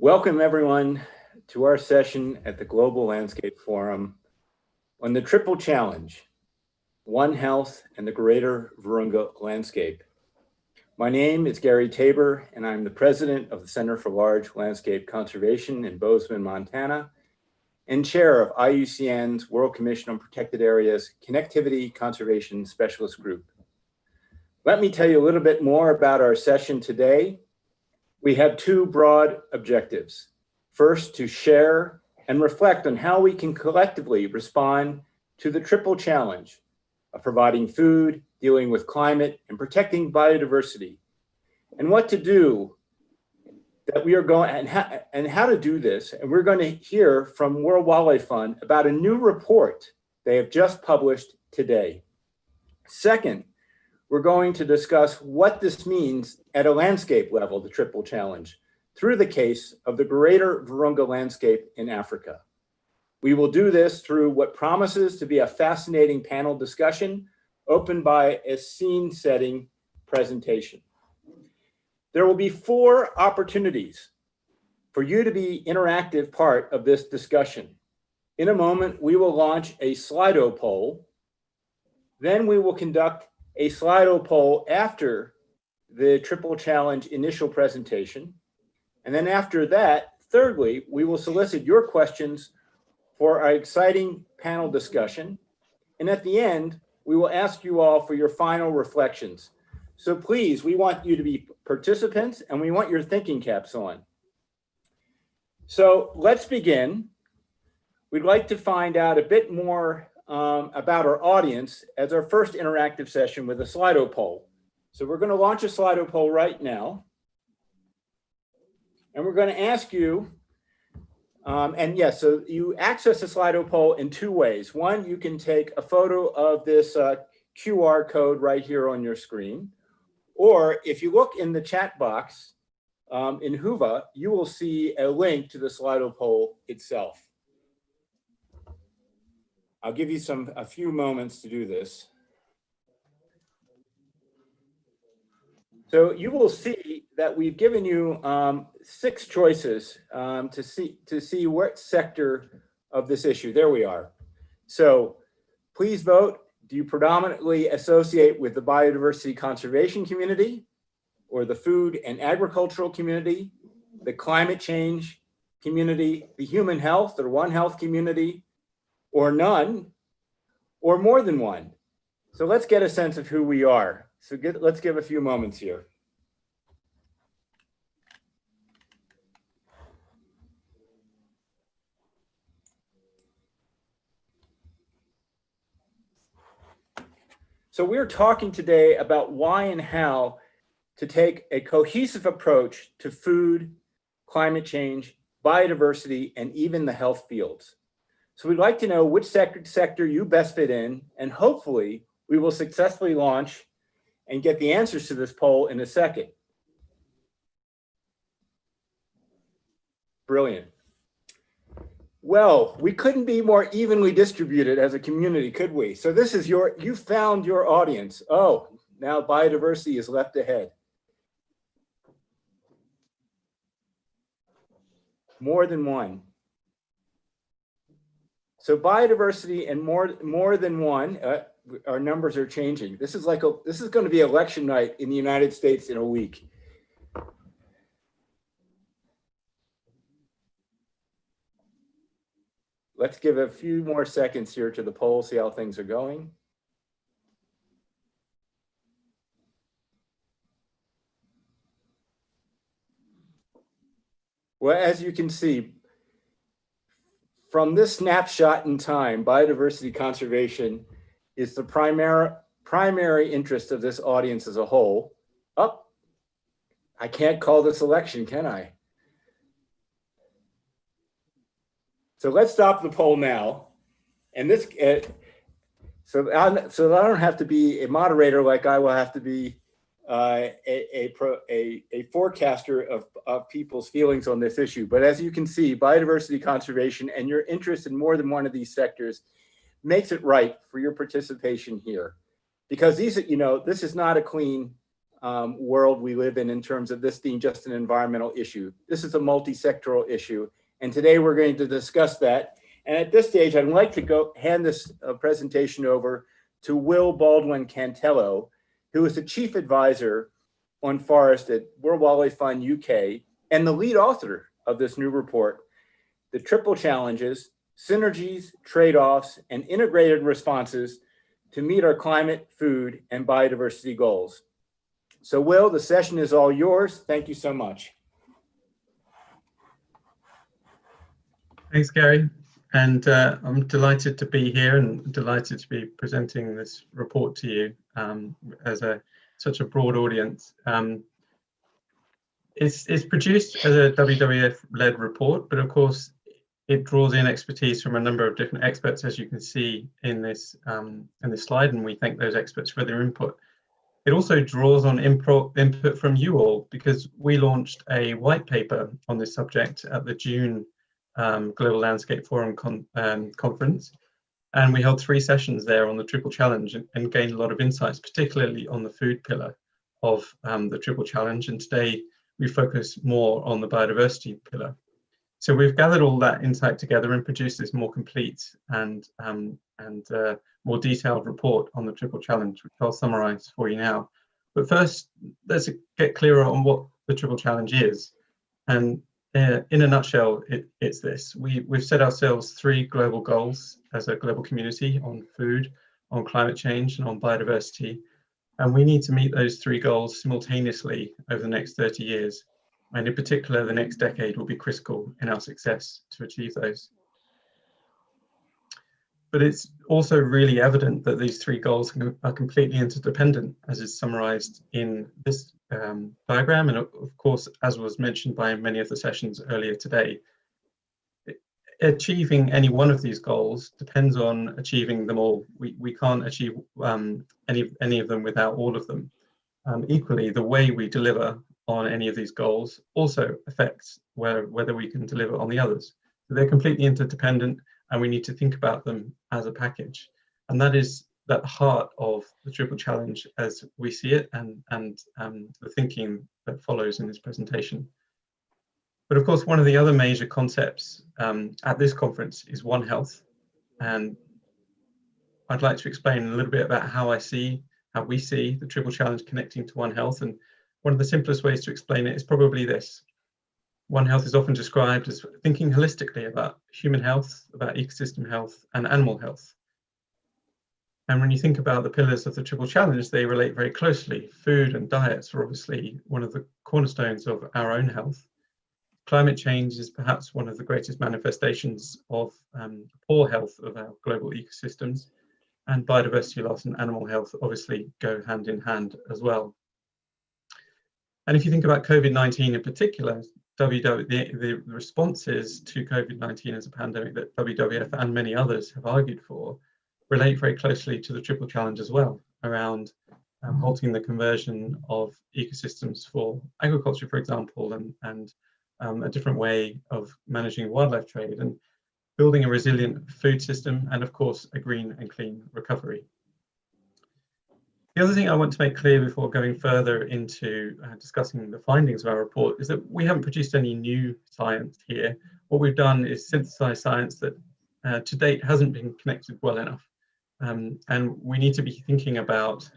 Welcome everyone to our session at the Global Landscape Forum on the Triple Challenge, One Health and the Greater Virunga Landscape. My name is Gary Tabor, and I'm the president of the Center for Large Landscape Conservation in Bozeman, Montana, and chair of IUCN's World Commission on Protected Areas Connectivity Conservation Specialist Group. Let me tell you a little bit more about our session today. We have two broad objectives. First, to share and reflect on how we can collectively respond to the triple challenge of providing food, dealing with climate, and protecting biodiversity, and what to do that we are going, and how to do this. And we're going to hear from World Wildlife Fund about a new report they have just published today. Second, we're going to discuss what this means at a landscape level, the triple challenge, through the case of the Greater Virunga landscape in Africa. We will do this through what promises to be a fascinating panel discussion opened by a scene-setting presentation. There will be 4 opportunities for you to be interactive part of this discussion. In a moment, we will launch a Slido poll. Then we will conduct a Slido poll after the triple challenge initial presentation. And then after that, thirdly, we will solicit your questions for our exciting panel discussion. And at the end, we will ask you all for your final reflections. So please, we want you to be participants and we want your thinking caps on. So let's begin. We'd like to find out a bit more about our audience as our first interactive session with a Slido poll. So we're going to launch a Slido poll right now. And we're going to ask you, and yes, so you access the Slido poll in 2 ways. One, you can take a photo of this QR code right here on your screen. Or if you look in the chat box in Whova, you will see a link to the Slido poll itself. I'll give you a few moments to do this. So you will see that we've given you 6 choices to see what sector of this issue. There we are. So please vote. Do you predominantly associate with the biodiversity conservation community, or the food and agricultural community, the climate change community, the human health or One Health community, or none, or more than one? So let's get a sense of who we are. So let's give a few moments here. So we're talking today about why and how to take a cohesive approach to food, climate change, biodiversity, and even the health fields. So we'd like to know which sector you best fit in, and hopefully we will successfully launch and get the answers to this poll in a second. Brilliant. Well, we couldn't be more evenly distributed as a community, could we? So this is you found your audience. Oh, now biodiversity is left ahead. More than one. So biodiversity and more than one, our numbers are changing. This is going to be election night in the United States in a week. Let's give a few more seconds here to the poll, see how things are going. Well, as you can see, from this snapshot in time, biodiversity conservation is the primary interest of this audience as a whole. Oh, I can't call this election, can I? So let's stop the poll now. And this, so that I don't have to be a moderator like I will have to be a forecaster of people's feelings on this issue. But as you can see, biodiversity conservation and your interest in more than one of these sectors makes it right for your participation here. Because these, this is not a clean world we live in terms of this being just an environmental issue. This is a multi-sectoral issue. And today we're going to discuss that. And at this stage, I'd like to hand this presentation over to Will Baldwin-Cantello, who is the Chief Advisor on Forest at World Wildlife Fund UK and the lead author of this new report, The Triple Challenges, Synergies, Trade-offs, and Integrated Responses to Meet Our Climate, Food, and Biodiversity Goals. So Will, the session is all yours. Thank you so much. Thanks, Gary. And I'm delighted to be here and delighted to be presenting this report to you as such a broad audience. It's produced as a WWF-led report, but of course it draws in expertise from a number of different experts, as you can see in this slide, and we thank those experts for their input. It also draws on input from you all, because we launched a white paper on this subject at the June Global Landscape Forum conference, and we held 3 sessions there on the Triple Challenge and gained a lot of insights, particularly on the food pillar of the Triple Challenge. And today we focus more on the biodiversity pillar. So we've gathered all that insight together and produced this more complete and more detailed report on the Triple Challenge, which I'll summarize for you now. But first, let's get clearer on what the Triple Challenge is. And in a nutshell, it's this. We've set ourselves 3 global goals as a global community on food, on climate change, and on biodiversity. And we need to meet those 3 goals simultaneously over the next 30 years. And in particular, the next decade will be critical in our success to achieve those. But it's also really evident that these 3 goals are completely interdependent, as is summarized in this diagram. And of course, as was mentioned by many of the sessions earlier today, achieving any one of these goals depends on achieving them all. We can't achieve any of them without all of them. Equally, the way we deliver on any of these goals also affects whether we can deliver on the others. So they're completely interdependent, and we need to think about them as a package. And that is at the heart of the Triple Challenge as we see it, and the thinking that follows in this presentation. But of course, one of the other major concepts at this conference is One Health. And I'd like to explain a little bit about how we see the Triple Challenge connecting to One Health. And one of the simplest ways to explain it is probably this. One Health is often described as thinking holistically about human health, about ecosystem health, and animal health. And when you think about the pillars of the Triple Challenge, they relate very closely. Food and diets are obviously one of the cornerstones of our own health. Climate change is perhaps one of the greatest manifestations of poor health of our global ecosystems, and biodiversity loss and animal health obviously go hand in hand as well. And if you think about COVID-19 in particular, the responses to COVID-19 as a pandemic that WWF and many others have argued for relate very closely to the Triple Challenge as well, around halting the conversion of ecosystems for agriculture, for example, and a different way of managing wildlife trade, and building a resilient food system, and of course, a green and clean recovery. The other thing I want to make clear before going further into discussing the findings of our report is that we haven't produced any new science here. What we've done is synthesize science that to date hasn't been connected well enough. And we need to be thinking about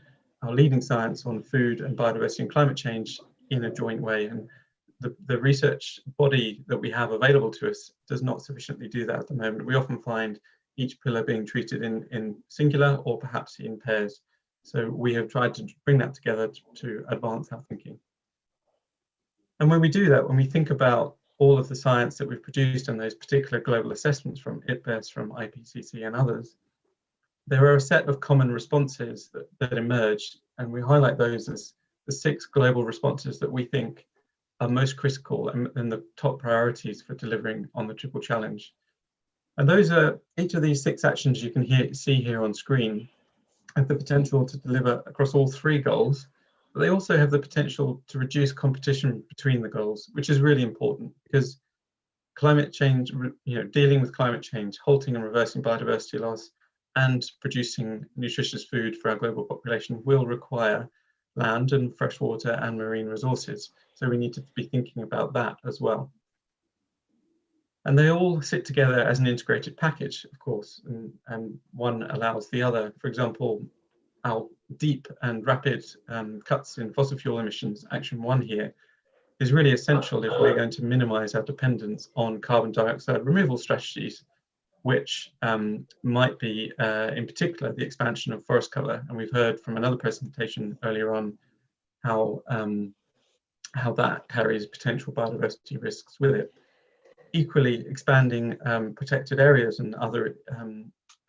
our leading science on food and biodiversity and climate change in a joint way. And the research body that we have available to us does not sufficiently do that at the moment. We often find each pillar being treated in singular or perhaps in pairs. So we have tried to bring that together to advance our thinking. And when we do that, when we think about all of the science that we've produced and those particular global assessments from IPBES, from IPCC and others, there are a set of common responses that emerge, and we highlight those as the 6 global responses that we think are most critical and the top priorities for delivering on the triple challenge. And those are, each of these 6 actions you can see here on screen have the potential to deliver across all 3 goals, but they also have the potential to reduce competition between the goals, which is really important because climate change, dealing with climate change, halting and reversing biodiversity loss, and producing nutritious food for our global population will require land and freshwater and marine resources. So we need to be thinking about that as well. And they all sit together as an integrated package, of course, and one allows the other. For example, our deep and rapid cuts in fossil fuel emissions, action 1 here, is really essential if we're going to minimize our dependence on carbon dioxide removal strategies, which might be, in particular, the expansion of forest cover. And we've heard from another presentation earlier on how that carries potential biodiversity risks with it. Equally, expanding protected areas and other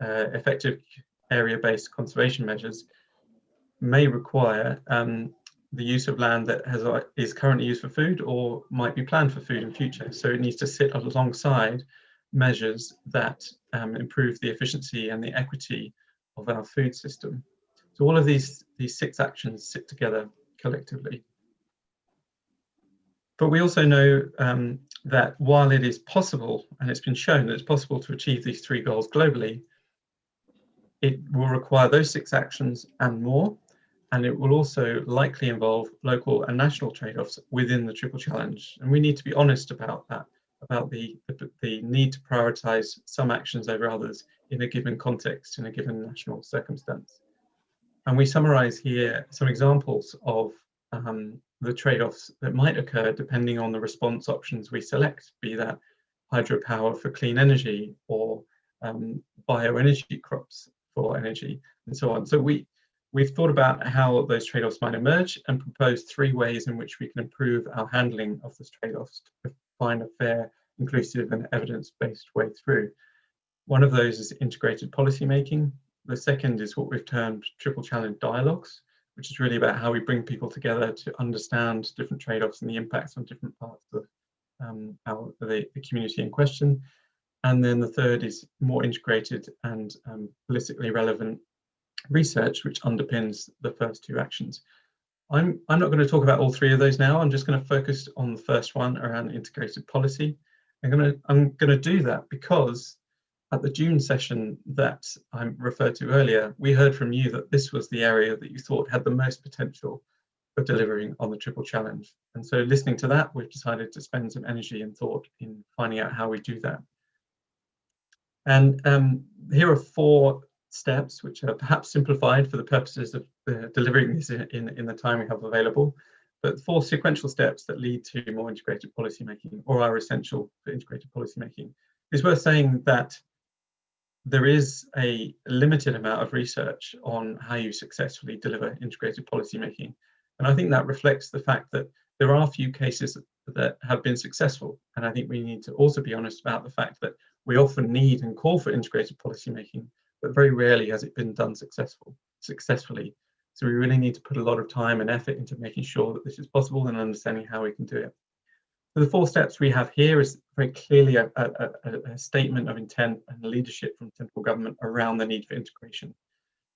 effective area-based conservation measures may require the use of land that is currently used for food or might be planned for food in future. So it needs to sit alongside measures that improve the efficiency and the equity of our food system. So all of these 6 actions sit together collectively. But we also know that while it is possible, and it's been shown that it's possible to achieve these 3 goals globally, it will require those 6 actions and more, and it will also likely involve local and national trade-offs within the triple challenge. And we need to be honest about that, about the need to prioritize some actions over others in a given context, in a given national circumstance. And we summarize here some examples of the trade-offs that might occur depending on the response options we select, be that hydropower for clean energy or bioenergy crops for energy and so on. So we've thought about how those trade-offs might emerge and proposed 3 ways in which we can improve our handling of those trade-offs to find a fair, inclusive and evidence-based way through. One of those is integrated policy making. The second is what we've termed triple challenge dialogues, which is really about how we bring people together to understand different trade-offs and the impacts on different parts of the community in question. And then the third is more integrated and politically relevant research, which underpins the first 2 actions. I'm not going to talk about all 3 of those now. I'm just going to focus on the first one around integrated policy. I'm going to do that because at the June session that I referred to earlier, we heard from you that this was the area that you thought had the most potential for delivering on the triple challenge. And so listening to that, we've decided to spend some energy and thought in finding out how we do that. And here are 4 steps, which are perhaps simplified for the purposes of delivering this in the time we have available, but 4 sequential steps that lead to more integrated policymaking or are essential for integrated policymaking. It's worth saying that there is a limited amount of research on how you successfully deliver integrated policymaking. And I think that reflects the fact that there are few cases that have been successful. And I think we need to also be honest about the fact that we often need and call for integrated policymaking, but very rarely has it been done successfully. So we really need to put a lot of time and effort into making sure that this is possible and understanding how we can do it. So the 4 steps we have here is very clearly a statement of intent and leadership from central government around the need for integration.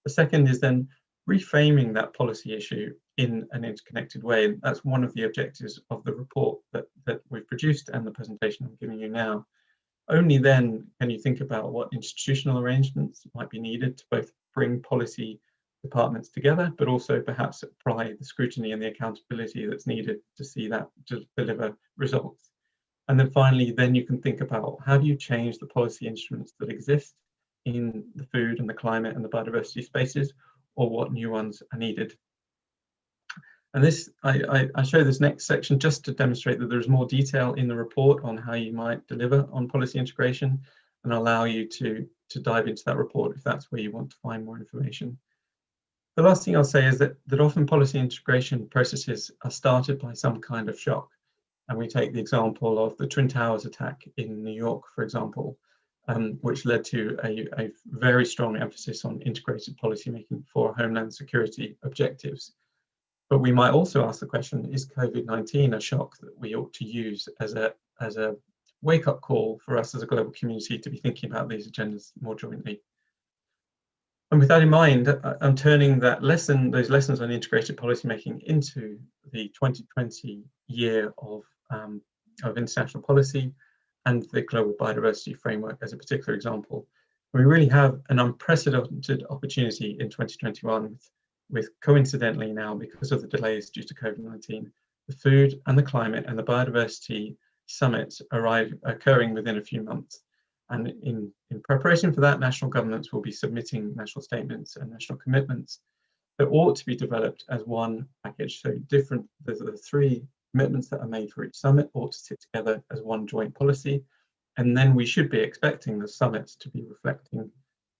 The second is then reframing that policy issue in an interconnected way. And that's one of the objectives of the report that we've produced and the presentation I'm giving you now. Only then can you think about what institutional arrangements might be needed to both bring policy departments together, but also perhaps apply the scrutiny and the accountability that's needed to see that to deliver results. And then finally, then you can think about how do you change the policy instruments that exist in the food and the climate and the biodiversity spaces, or what new ones are needed. And this, I show this next section just to demonstrate that there's more detail in the report on how you might deliver on policy integration, and allow you to dive into that report if that's where you want to find more information. The last thing I'll say is that often policy integration processes are started by some kind of shock. And we take the example of the Twin Towers attack in New York, for example, which led to a very strong emphasis on integrated policymaking for homeland security objectives. But we might also ask the question, is COVID-19 a shock that we ought to use as a wake-up call for us as a global community to be thinking about these agendas more jointly? And with that in mind, I'm turning those lessons on integrated policymaking into the 2020 year of international policy and the global biodiversity framework as a particular example. We really have an unprecedented opportunity in 2021 with coincidentally now, because of the delays due to COVID-19, the food and the climate and the biodiversity summits occurring within a few months. And in preparation for that, national governments will be submitting national statements and national commitments that ought to be developed as one package. So the three commitments that are made for each summit ought to sit together as one joint policy. And then we should be expecting the summits to be reflecting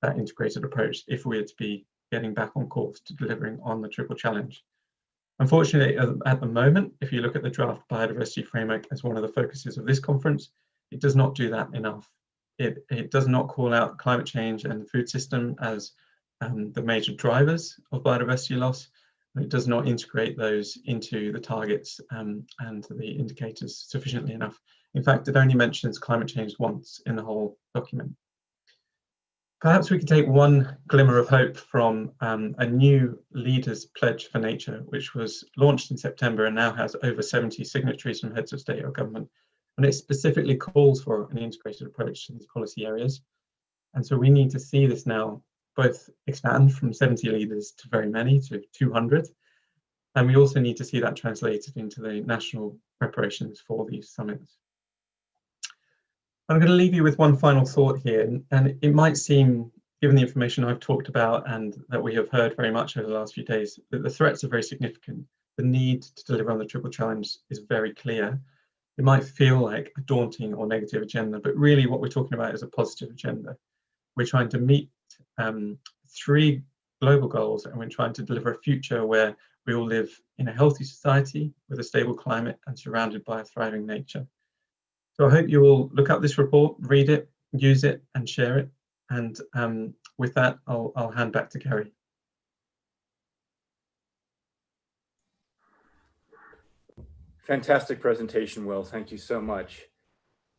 that integrated approach if we are to be getting back on course to delivering on the triple challenge. Unfortunately, at the moment, if you look at the draft biodiversity framework as one of the focuses of this conference, it does not do that enough. It does not call out climate change and the food system as the major drivers of biodiversity loss. It does not integrate those into the targets and the indicators sufficiently enough. In fact, it only mentions climate change once in the whole document. Perhaps we could take one glimmer of hope from a new Leaders Pledge for Nature, which was launched in September and now has over 70 signatories from heads of state or government. And it specifically calls for an integrated approach to these policy areas. And so we need to see this now both expand from 70 leaders to very many, to 200. And we also need to see that translated into the national preparations for these summits. I'm going to leave you with one final thought here, and it might seem, given the information I've talked about and that we have heard very much over the last few days, that the threats are very significant. The need to deliver on the triple challenge is very clear. It might feel like a daunting or negative agenda, but really what we're talking about is a positive agenda. We're trying to meet three global goals, and we're trying to deliver a future where we all live in a healthy society with a stable climate and surrounded by a thriving nature. So I hope you will look up this report, read it, use it, and share it. And with that, I'll hand back to Gary. Fantastic presentation, Will. Thank you so much.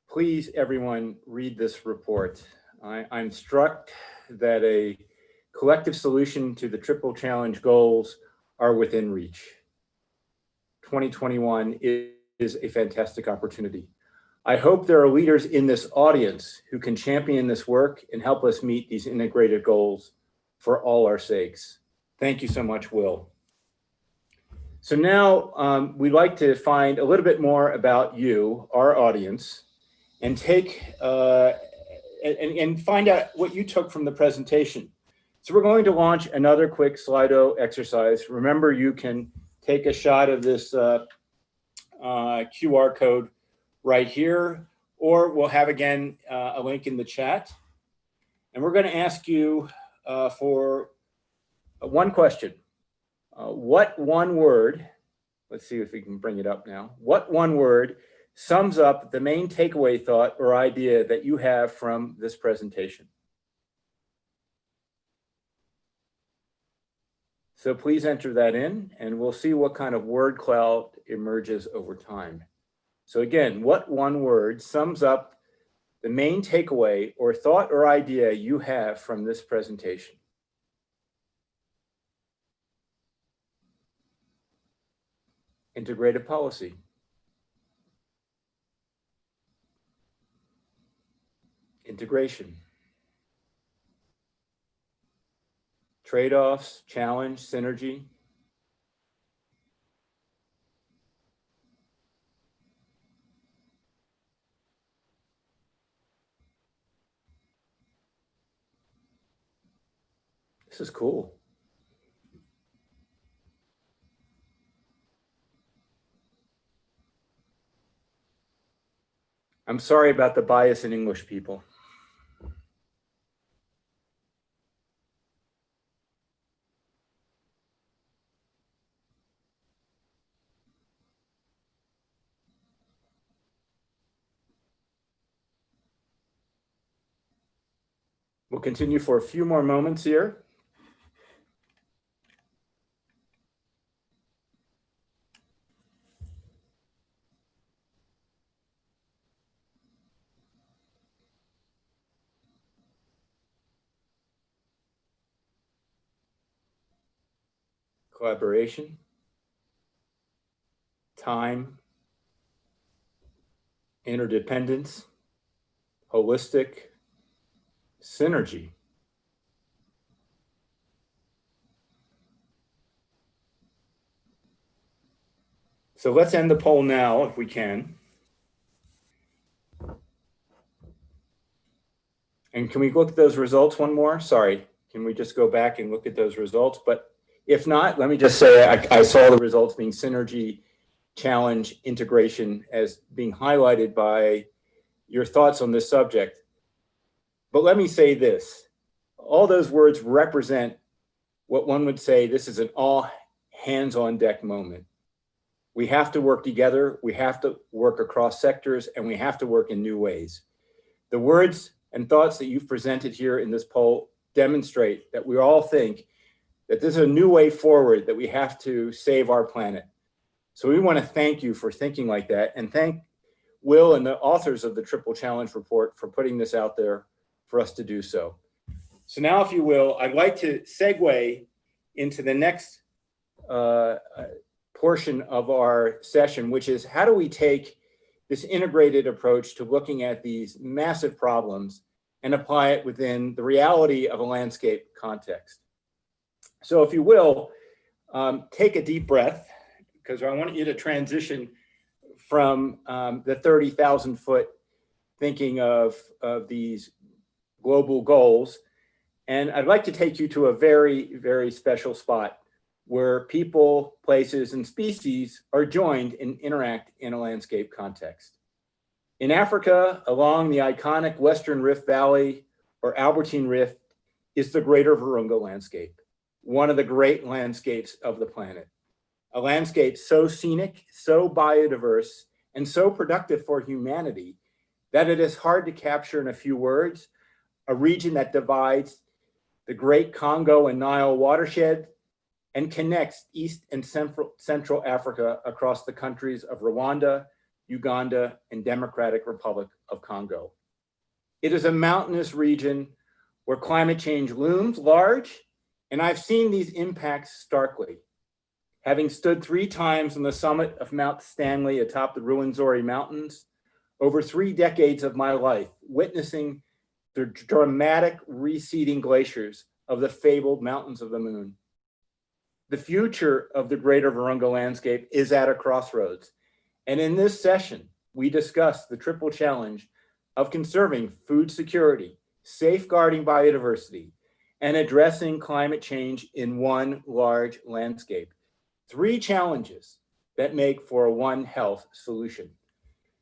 Please, everyone, read this report. I'm struck that a collective solution to the triple challenge goals are within reach. 2021 is a fantastic opportunity. I hope there are leaders in this audience who can champion this work and help us meet these integrated goals for all our sakes. Thank you so much, Will. So now we'd like to find a little bit more about you, our audience, and take and find out what you took from the presentation. So we're going to launch another quick Slido exercise. Remember, you can take a shot of this QR code right here, or we'll have again a link in the chat. And we're going to ask you for one question. What one word, let's see if we can bring it up now. What one word sums up the main takeaway thought or idea that you have from this presentation? So please enter that in, and we'll see what kind of word cloud emerges over time. So again, what one word sums up the main takeaway or thought or idea you have from this presentation? Integrated policy. Integration. Trade-offs, challenge, synergy. This is cool. I'm sorry about the bias in English, people. We'll continue for a few more moments here. Collaboration, time, interdependence, holistic, synergy. So let's end the poll now if we can. And can we look at those results one more? Sorry, can we just go back and look at those results? But if not, let me just say I saw the results being synergy, challenge, integration as being highlighted by your thoughts on this subject. But let me say this, all those words represent what one would say this is an all hands on deck moment. We have to work together, we have to work across sectors, and we have to work in new ways. The words and thoughts that you've presented here in this poll demonstrate that we all think that this is a new way forward, that we have to save our planet. So we want to thank you for thinking like that, and thank Will and the authors of the Triple Challenge Report for putting this out there for us to do so. So now, if you will, I'd like to segue into the next portion of our session, which is how do we take this integrated approach to looking at these massive problems and apply it within the reality of a landscape context. So if you will, take a deep breath, because I want you to transition from the 30,000 foot thinking of these global goals. And I'd like to take you to a very, very special spot where people, places, and species are joined and interact in a landscape context. In Africa, along the iconic Western Rift Valley or Albertine Rift is the Greater Virunga landscape, one of the great landscapes of the planet. A landscape so scenic, so biodiverse, and so productive for humanity that it is hard to capture in a few words. A region that divides the Great Congo and Nile watershed and connects East and Central Africa across the countries of Rwanda, Uganda, and Democratic Republic of Congo. It is a mountainous region where climate change looms large, and I've seen these impacts starkly. Having stood 3 times on the summit of Mount Stanley atop the Ruwenzori Mountains, over 3 decades of my life, witnessing the dramatic receding glaciers of the fabled Mountains of the Moon. The future of the Greater Virunga landscape is at a crossroads. And in this session, we discuss the triple challenge of conserving food security, safeguarding biodiversity, and addressing climate change in one large landscape. 3 challenges that make for a One Health solution.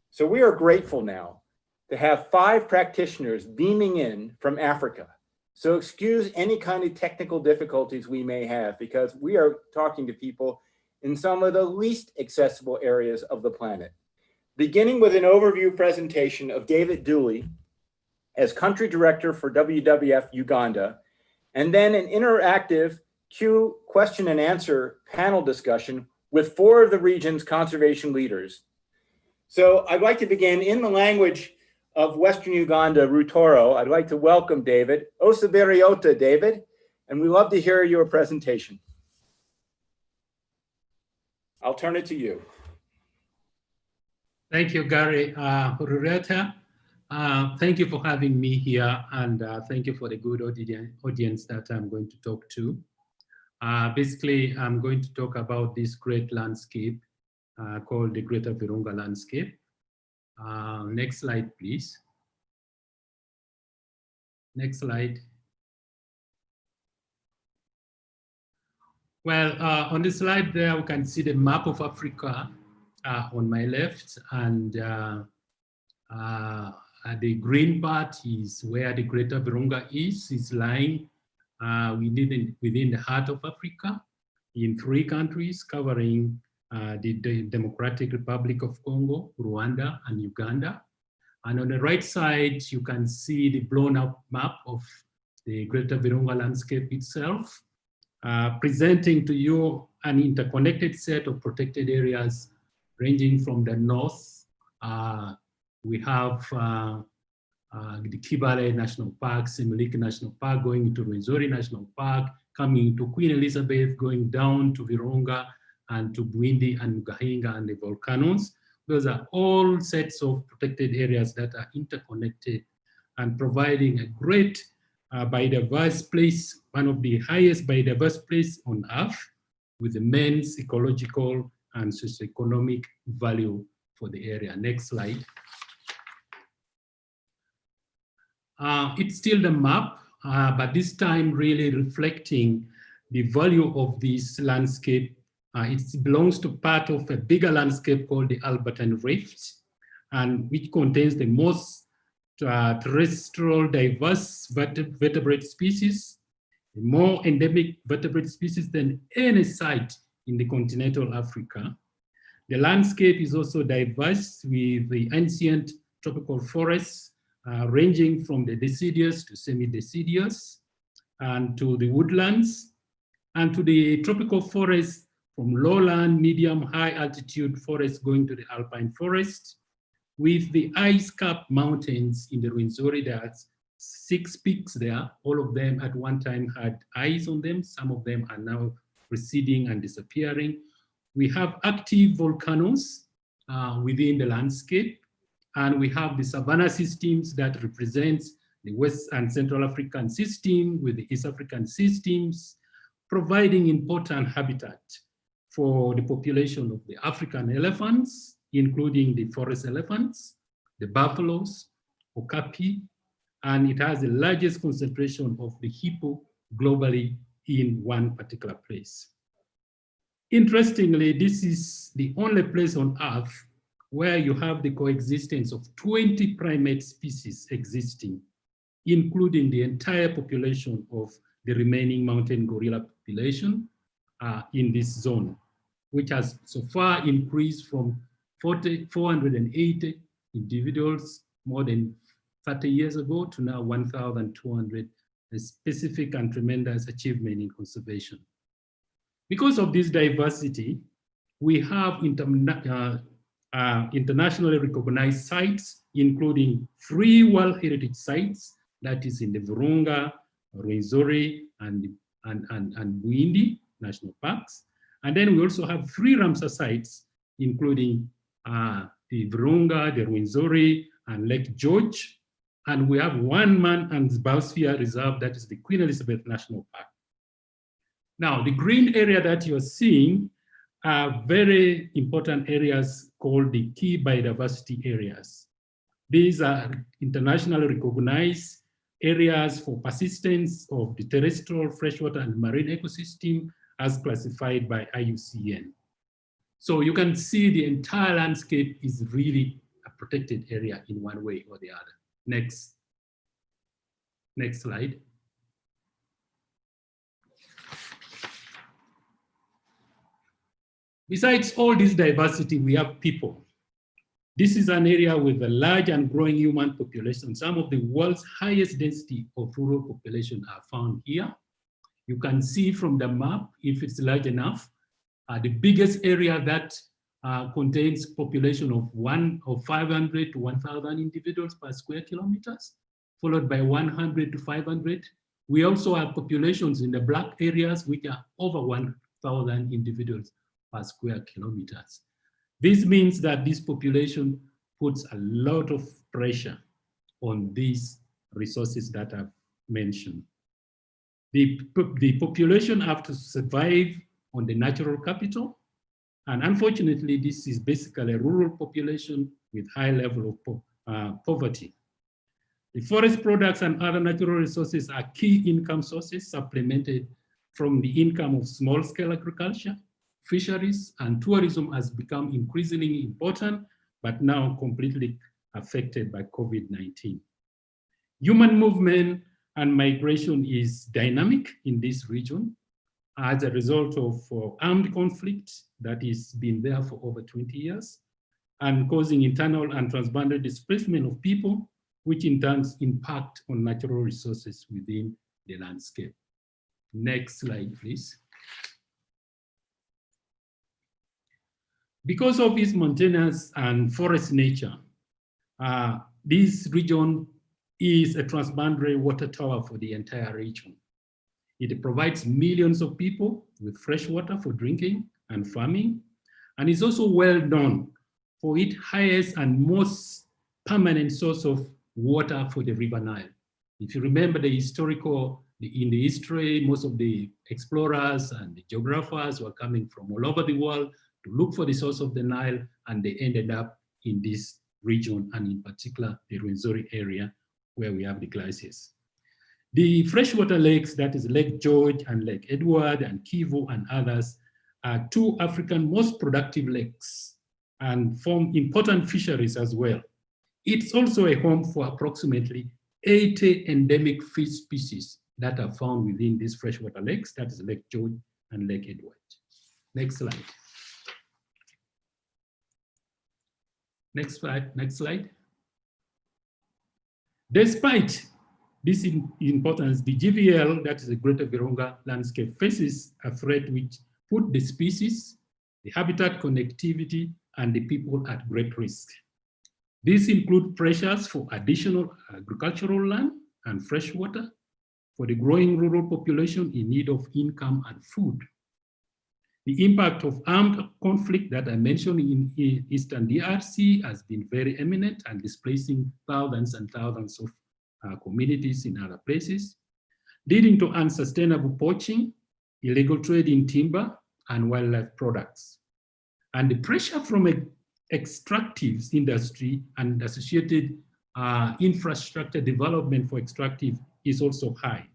So we are grateful now to have 5 practitioners beaming in from Africa. So excuse any kind of technical difficulties we may have, because we are talking to people in some of the least accessible areas of the planet. Beginning with an overview presentation of David Dooley as country director for WWF Uganda, and then an interactive question and answer panel discussion with 4 of the region's conservation leaders. So I'd like to begin in the language of Western Uganda, Rutoro. I'd like to welcome David. Osabiriota, David, and we love to hear your presentation. I'll turn it to you. Thank you, Gary Hurureta. Thank you for having me here, and thank you for the good audience that I'm going to talk to. Basically, I'm going to talk about this great landscape called the Greater Virunga landscape. Next slide, please. Next slide. Well, on the slide there, we can see the map of Africa on my left, and the green part is where the Greater Virunga is. It's lying within the heart of Africa in 3 countries covering the Democratic Republic of Congo, Rwanda, and Uganda. And on the right side, you can see the blown up map of the Greater Virunga landscape itself, presenting to you an interconnected set of protected areas ranging from the north. We have the Kibale National Park, Semiliki National Park, going into Rwenzori National Park, coming to Queen Elizabeth, going down to Virunga and to Bwindi and Gahinga and the volcanoes. Those are all sets of protected areas that are interconnected and providing a great biodiverse place, one of the highest biodiverse places on Earth, with immense ecological and socioeconomic value for the area. Next slide. It's still the map, but this time really reflecting the value of this landscape. It belongs to part of a bigger landscape called the Albertine Rift, and which contains the most terrestrial diverse vertebrate species, more endemic vertebrate species than any site in the continental Africa. The landscape is also diverse with the ancient tropical forests ranging from the deciduous to semi-deciduous, and to the woodlands, and to the tropical forests from lowland, medium, high altitude forests going to the alpine forest. With the ice-capped mountains in the Rwenzori, there's 6 peaks there. All of them at one time had ice on them. Some of them are now receding and disappearing. We have active volcanoes within the landscape. And we have the savanna systems that represents the West and Central African system with the East African systems, providing important habitat for the population of the African elephants, including the forest elephants, the buffaloes, okapi, and it has the largest concentration of the hippo globally in one particular place. Interestingly, this is the only place on Earth where you have the coexistence of 20 primate species existing, including the entire population of the remaining mountain gorilla population in this zone, which has so far increased from 480 individuals more than 30 years ago to now 1,200, a specific and tremendous achievement in conservation. Because of this diversity, we have internationally recognized sites, including 3 World Heritage Sites, that is in the Virunga, Rwenzori, and Bwindi National Parks. And then we also have 3 Ramsar sites, including the Virunga, the Rwenzori, and Lake George. And we have 1 Man and Biosphere Reserve, that is the Queen Elizabeth National Park. Now, the green area that you're seeing are very important areas called the key biodiversity areas. These are internationally recognized areas for persistence of the terrestrial, freshwater, and marine ecosystem as classified by IUCN. So you can see the entire landscape is really a protected area in one way or the other. Next slide. Besides all this diversity, we have people. This is an area with a large and growing human population. Some of the world's highest density of rural population are found here. You can see from the map, if it's large enough, the biggest area that contains population of 500 to 1,000 individuals per square kilometers, followed by 100 to 500. We also have populations in the black areas, which are over 1,000 individuals per square kilometers. This means that this population puts a lot of pressure on these resources that I've mentioned. The population have to survive on the natural capital, and unfortunately, this is basically a rural population with high level of poverty. The forest products and other natural resources are key income sources, supplemented from the income of small-scale agriculture, fisheries, and tourism has become increasingly important, but now completely affected by COVID-19. Human movement and migration is dynamic in this region as a result of armed conflict that has been there for over 20 years and causing internal and transboundary displacement of people, which in turn impact on natural resources within the landscape. Next slide, please. Because of its mountainous and forest nature, this region is a transboundary water tower for the entire region. It provides millions of people with fresh water for drinking and farming, and is also well known for its highest and most permanent source of water for the River Nile. If you remember in the history, most of the explorers and the geographers were coming from all over the world to look for the source of the Nile, and they ended up in this region, and in particular, the Rwenzori area, where we have the glaciers. The freshwater lakes, that is Lake George and Lake Edward and Kivu and others, are two African most productive lakes and form important fisheries as well. It's also a home for approximately 80 endemic fish species that are found within these freshwater lakes, that is Lake George and Lake Edward. Next slide. Next slide. Despite this importance, the GVL, that is the Greater Virunga landscape, faces a threat which put the species, the habitat connectivity, and the people at great risk. These include pressures for additional agricultural land and fresh water, for the growing rural population in need of income and food. The impact of armed conflict that I mentioned in Eastern DRC has been very eminent and displacing thousands and thousands of communities in other places, leading to unsustainable poaching, illegal trade in timber and wildlife products. And the pressure from extractive industry and associated infrastructure development for extractive is also high.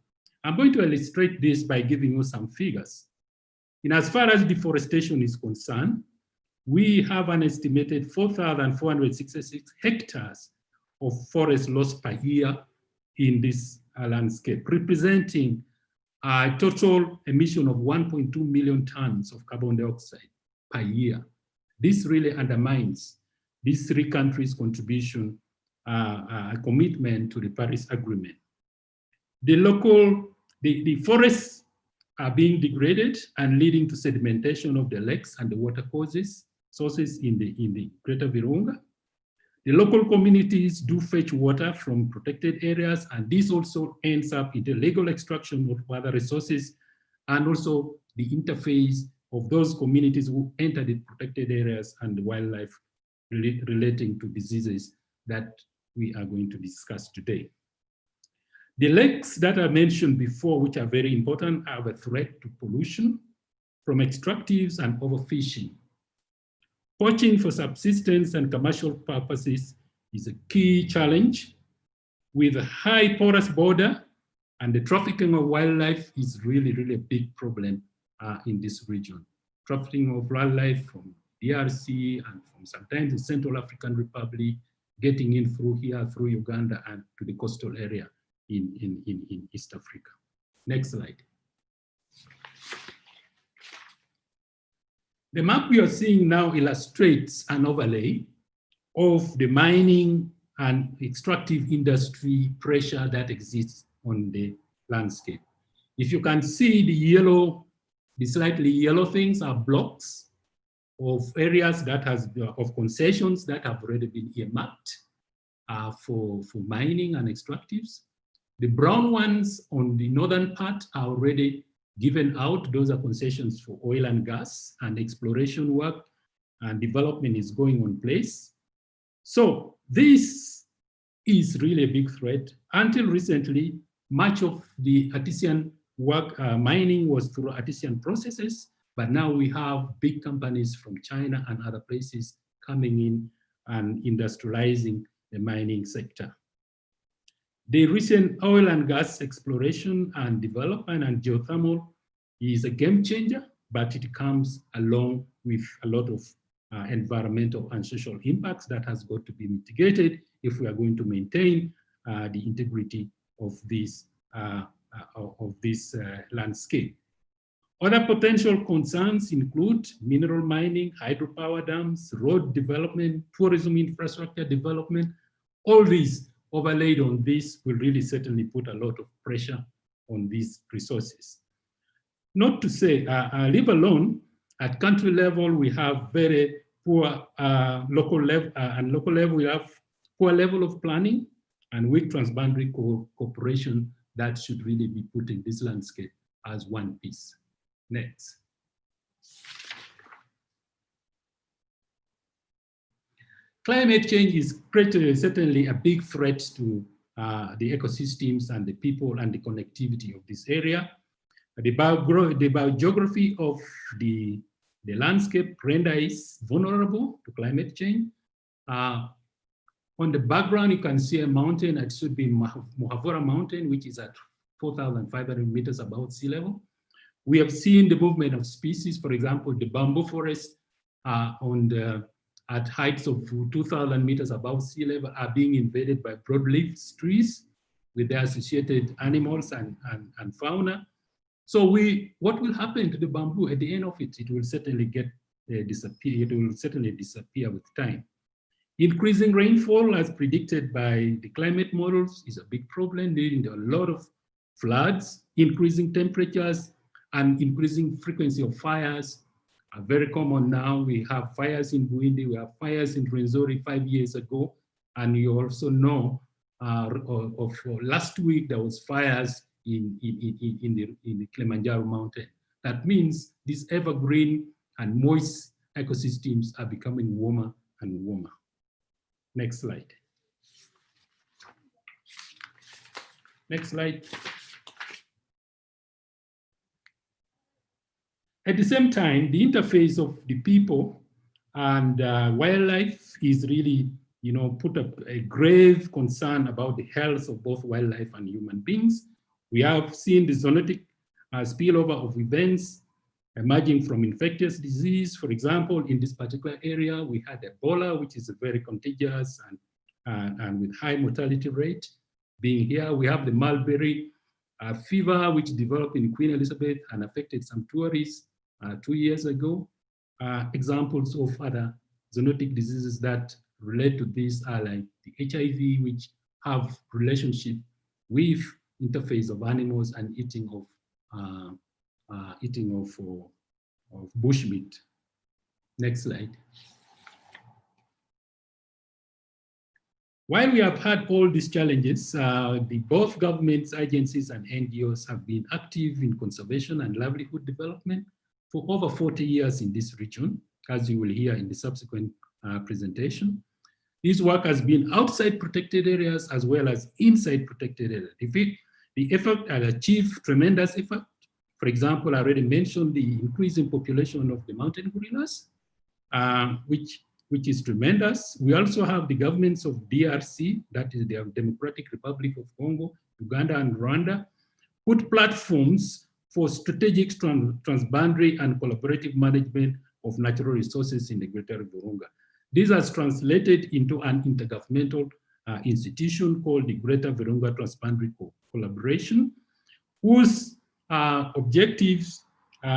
I'm going to illustrate this by giving you some figures. In as far as deforestation is concerned, we have an estimated 4,466 hectares of forest loss per year in this landscape, representing a total emission of 1.2 million tons of carbon dioxide per year. This really undermines these three countries' contribution, commitment to the Paris Agreement. The forests are being degraded and leading to sedimentation of the lakes and the water sources in the Greater Virunga. The local communities do fetch water from protected areas, and this also ends up in the illegal extraction of other resources, and also the interface of those communities who enter the protected areas and the wildlife relating to diseases that we are going to discuss today. The lakes that I mentioned before, which are very important, have a threat to pollution from extractives and overfishing. Poaching for subsistence and commercial purposes is a key challenge. With a high porous border, and the trafficking of wildlife is really, really a big problem in this region. Trafficking of wildlife from DRC and from sometimes the Central African Republic, getting in through here, through Uganda and to the coastal area in East Africa. Next slide. The map we are seeing now illustrates an overlay of the mining and extractive industry pressure that exists on the landscape. If you can see the slightly yellow things are blocks of areas that of concessions that have already been earmarked for mining and extractives. The brown ones on the northern part are already given out. Those are concessions for oil and gas, and exploration work and development is going on place. So this is really a big threat. Until recently, much of the artisan work, mining was through artisan processes, but now we have big companies from China and other places coming in and industrializing the mining sector. The recent oil and gas exploration and development and geothermal is a game changer, but it comes along with a lot of environmental and social impacts that has got to be mitigated if we are going to maintain the integrity of this landscape. Other potential concerns include mineral mining, hydropower dams, road development, tourism infrastructure development. All these overlaid on this will really certainly put a lot of pressure on these resources. Not to say, leave alone, at country level, we have very poor local level, we have poor level of planning and weak transboundary cooperation that should really be put in this landscape as one piece. Next. Climate change is certainly a big threat to the ecosystems and the people and the connectivity of this area. The biogeography of the landscape renders vulnerable to climate change. On the background, you can see a mountain. It should be Muhavura Mountain, which is at 4,500 meters above sea level. We have seen the movement of species. For example, the bamboo forest at heights of 2,000 meters above sea level are being invaded by broadleaf trees with their associated animals and fauna. So what will happen to the bamboo at the end of it? It will certainly disappear. It will certainly disappear with time. Increasing rainfall, as predicted by the climate models, is a big problem, leading to a lot of floods. Increasing temperatures and increasing frequency of fires are very common now. We have fires in Buindi, we have fires in Rwenzori 5 years ago, and you also know of last week there was fires in the Kilimanjaro mountain. That means these evergreen and moist ecosystems are becoming warmer and warmer. Next slide. Next slide. At the same time, the interface of the people and wildlife is really, put up a grave concern about the health of both wildlife and human beings. We have seen the zoonotic spillover of events emerging from infectious disease. For example, in this particular area, we had Ebola, which is a very contagious and with high mortality rate being here. We have the mulberry fever, which developed in Queen Elizabeth and affected some tourists 2 years ago. Examples of other zoonotic diseases that relate to this are like the HIV, which have relationship with interface of animals and eating of bushmeat. Next slide. While we have had all these challenges, both governments, agencies, and NGOs have been active in conservation and livelihood development for over 40 years in this region, as you will hear in the subsequent presentation. This work has been outside protected areas as well as inside protected areas. The effort has achieved tremendous effort. For example, I already mentioned the increasing population of the mountain gorillas, which is tremendous. We also have the governments of DRC, that is the Democratic Republic of Congo, Uganda, and Rwanda, put platforms for strategic transboundary and collaborative management of natural resources in the Greater Virunga. This has translated into an intergovernmental institution called the Greater Virunga Transboundary Collaboration, whose objectives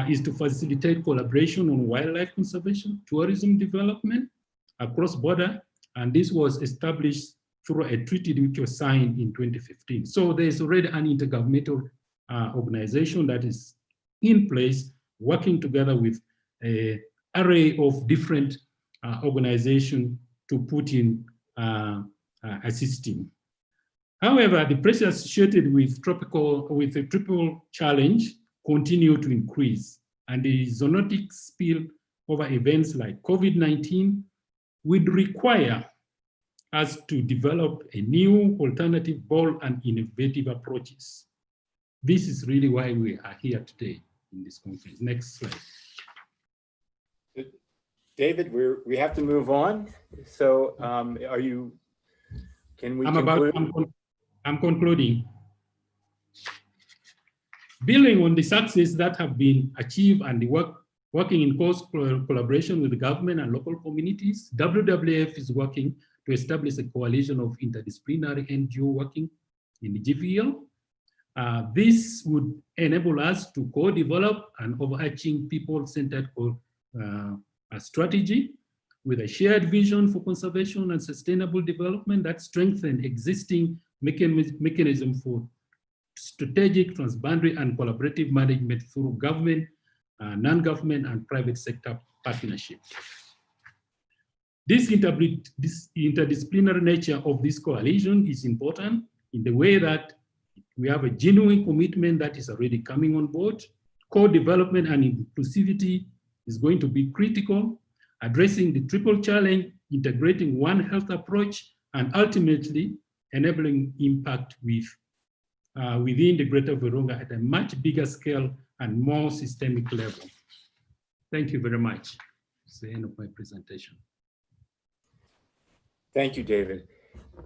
is to facilitate collaboration on wildlife conservation, tourism development across border, and this was established through a treaty which was signed in 2015. So there's already an intergovernmental organization that is in place, working together with an array of different organizations to put in a system. However, the pressure associated with the triple challenge continue to increase, and the zoonotic spill over events like COVID-19 would require us to develop a new alternative, bold and innovative approaches. This is really why we are here today in this conference. Next slide. David, we have to move on. So can we conclude? I'm concluding. Building on the success that have been achieved and the working in close collaboration with the government and local communities, WWF is working to establish a coalition of interdisciplinary NGO working in the GVL. This would enable us to co-develop an overarching people-centered strategy with a shared vision for conservation and sustainable development that strengthen existing mechanism for strategic, transboundary, and collaborative management through government, non-government, and private sector partnership. This interdisciplinary nature of this coalition is important in the way that we have a genuine commitment that is already coming on board. Co-development and inclusivity is going to be critical, addressing the triple challenge, integrating One Health approach, and ultimately enabling impact within the Greater Virunga at a much bigger scale and more systemic level. Thank you very much. That's the end of my presentation. Thank you, David.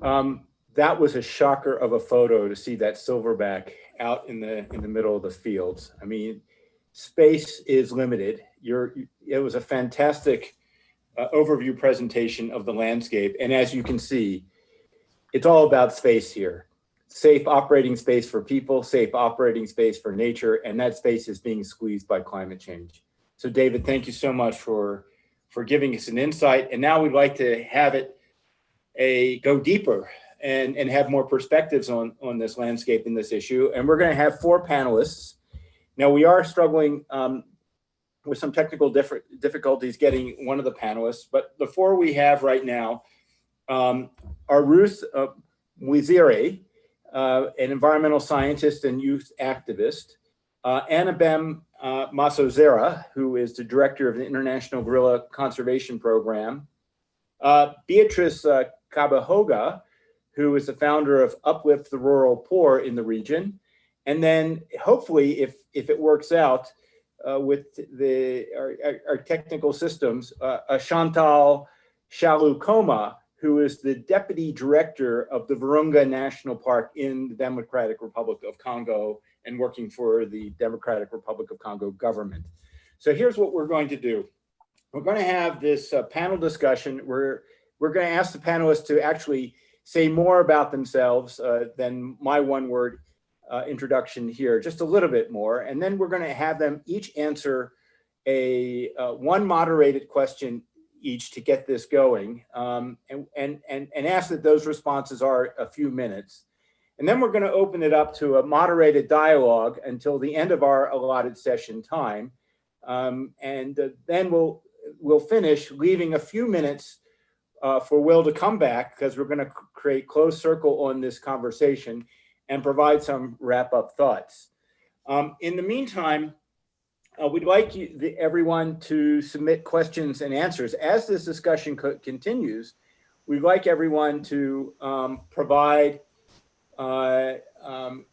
That was a shocker of a photo to see that silverback out in the middle of the fields. I mean, space is limited. It was a fantastic overview presentation of the landscape. And as you can see, it's all about space here. Safe operating space for people, safe operating space for nature, and that space is being squeezed by climate change. So David, thank you so much for giving us an insight. And now we'd like to have it go deeper and have more perspectives on this landscape and this issue. And we're going to have 4 panelists. Now we are struggling with some technical difficulties getting one of the panelists, but the 4 we have right now are Ruth Mwizire, an environmental scientist and youth activist, Annabem Masozera, who is the director of the International Gorilla Conservation Program, Beatrice Kabahoga, who is the founder of Uplift the Rural Poor in the region, and then hopefully, if it works out with our technical systems, Chantal Shalukoma, who is the deputy director of the Virunga National Park in the Democratic Republic of Congo and working for the Democratic Republic of Congo government. So here's what we're going to do. We're going to have this panel discussion. We're going to ask the panelists to actually say more about themselves than my one-word introduction here, just a little bit more. And then we're going to have them each answer one moderated question each to get this going, and ask that those responses are a few minutes. And then we're going to open it up to a moderated dialogue until the end of our allotted session time. And then we'll finish, leaving a few minutes for Will to come back, because we're going to create closed circle on this conversation and provide some wrap-up thoughts. In the meantime, we'd like everyone to submit questions and answers. As this discussion continues, we'd like everyone to provide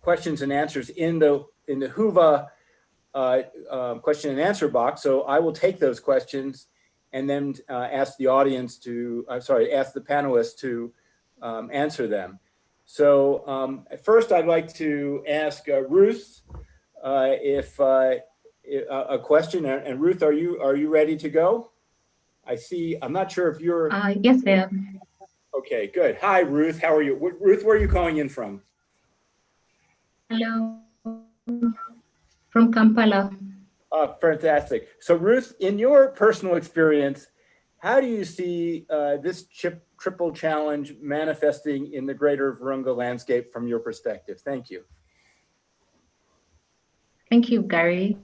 questions and answers in the Whova question and answer box. So I will take those questions and then ask the audience to, ask the panelists to answer them. So first I'd like to ask Ruth if a question, and Ruth, are you ready to go? I see, I'm not sure if you're. Yes, I am. Okay, good. Hi, Ruth, how are you? Ruth, where are you calling in from? Hello, from Kampala. Fantastic. So Ruth, in your personal experience, how do you see this triple challenge manifesting in the Greater Virunga landscape from your perspective? Thank you. Thank you, Gary.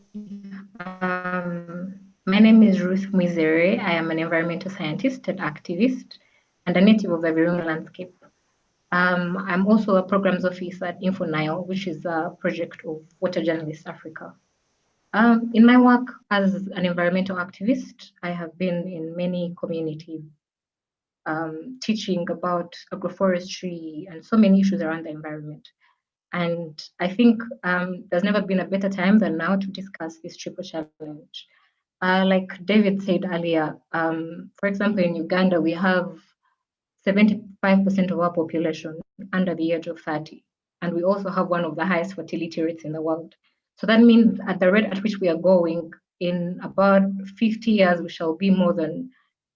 My name is Ruth Mwizire. I am an environmental scientist and activist and a native of the Virunga landscape. I'm also a programs officer at InfoNile, which is a project of Water Journalists Africa. In my work as an environmental activist, I have been in many communities teaching about agroforestry and so many issues around the environment. And I think there's never been a better time than now to discuss this triple challenge. Like David said earlier, for example, in Uganda, we have 75% of our population under the age of 30. And we also have one of the highest fertility rates in the world. So that means at the rate at which we are going, in about 50 years, we shall be more than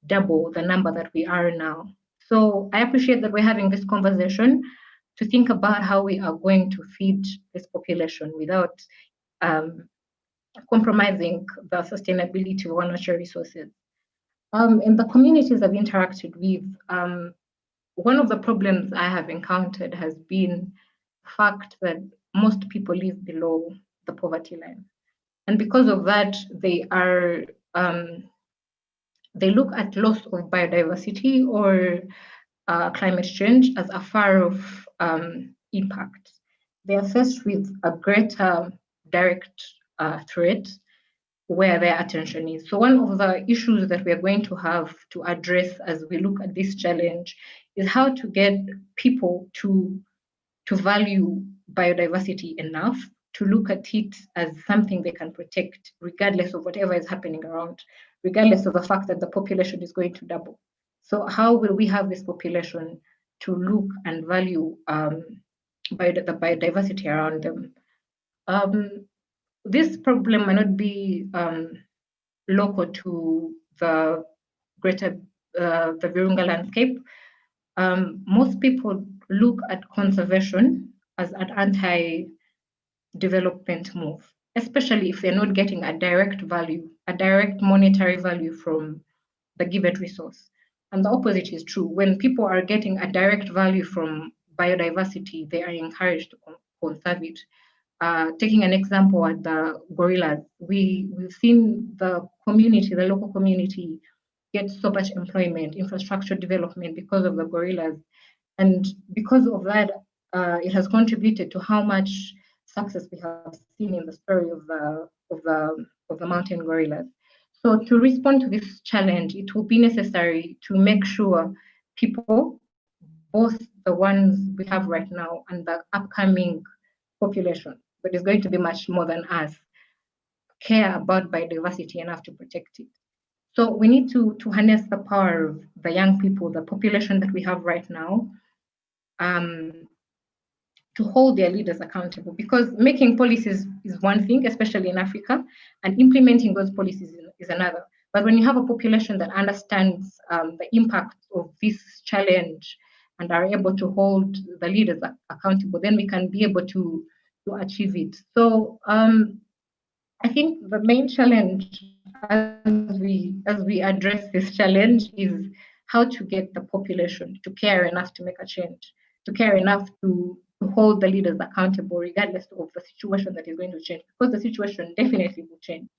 double the number that we are now. So I appreciate that we're having this conversation to think about how we are going to feed this population without compromising the sustainability of our natural resources. In the communities I've interacted with, one of the problems I have encountered has been the fact that most people live below the poverty line. And because of that, they look at loss of biodiversity or climate change as a far off impact. They are faced with a greater direct threat where their attention is. So one of the issues that we are going to have to address as we look at this challenge is how to get people to value biodiversity enough to look at it as something they can protect regardless of whatever is happening around, regardless of the fact that the population is going to double. So how will we have this population to look and value the biodiversity around them? This problem might not be local to the greater the Virunga landscape. Most people look at conservation as an anti-development move, especially if they're not getting a direct value, a direct monetary value from the given resource. And the opposite is true. When people are getting a direct value from biodiversity, they are encouraged to conserve it. Taking an example at the gorillas, we've seen the community, the local community, get so much employment, infrastructure development because of the gorillas. And because of that, it has contributed to how much success we have seen in the story of the mountain gorillas. So to respond to this challenge, it will be necessary to make sure people, both the ones we have right now and the upcoming population, but it's going to be much more than us, care about biodiversity enough to protect it. So we need to harness the power of the young people, the population that we have right now, to hold their leaders accountable, because making policies is one thing, especially in Africa, and implementing those policies is another. But when you have a population that understands the impact of this challenge and are able to hold the leaders accountable, then we can be able to achieve it. So I think the main challenge as we address this challenge is how to get the population to care enough to make a change, to care enough to hold the leaders accountable regardless of the situation that is going to change, because the situation definitely will change.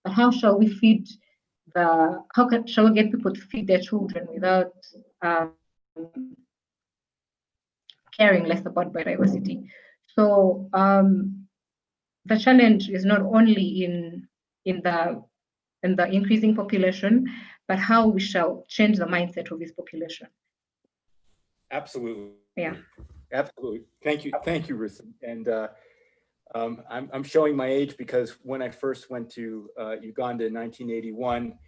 But how shall we feed shall we get people to feed their children without caring less about biodiversity? So the challenge is not only in the increasing population, but how we shall change the mindset of this population. Absolutely. Yeah. Absolutely. Thank you, Ruth. And I'm showing my age because when I first went to Uganda in 1981,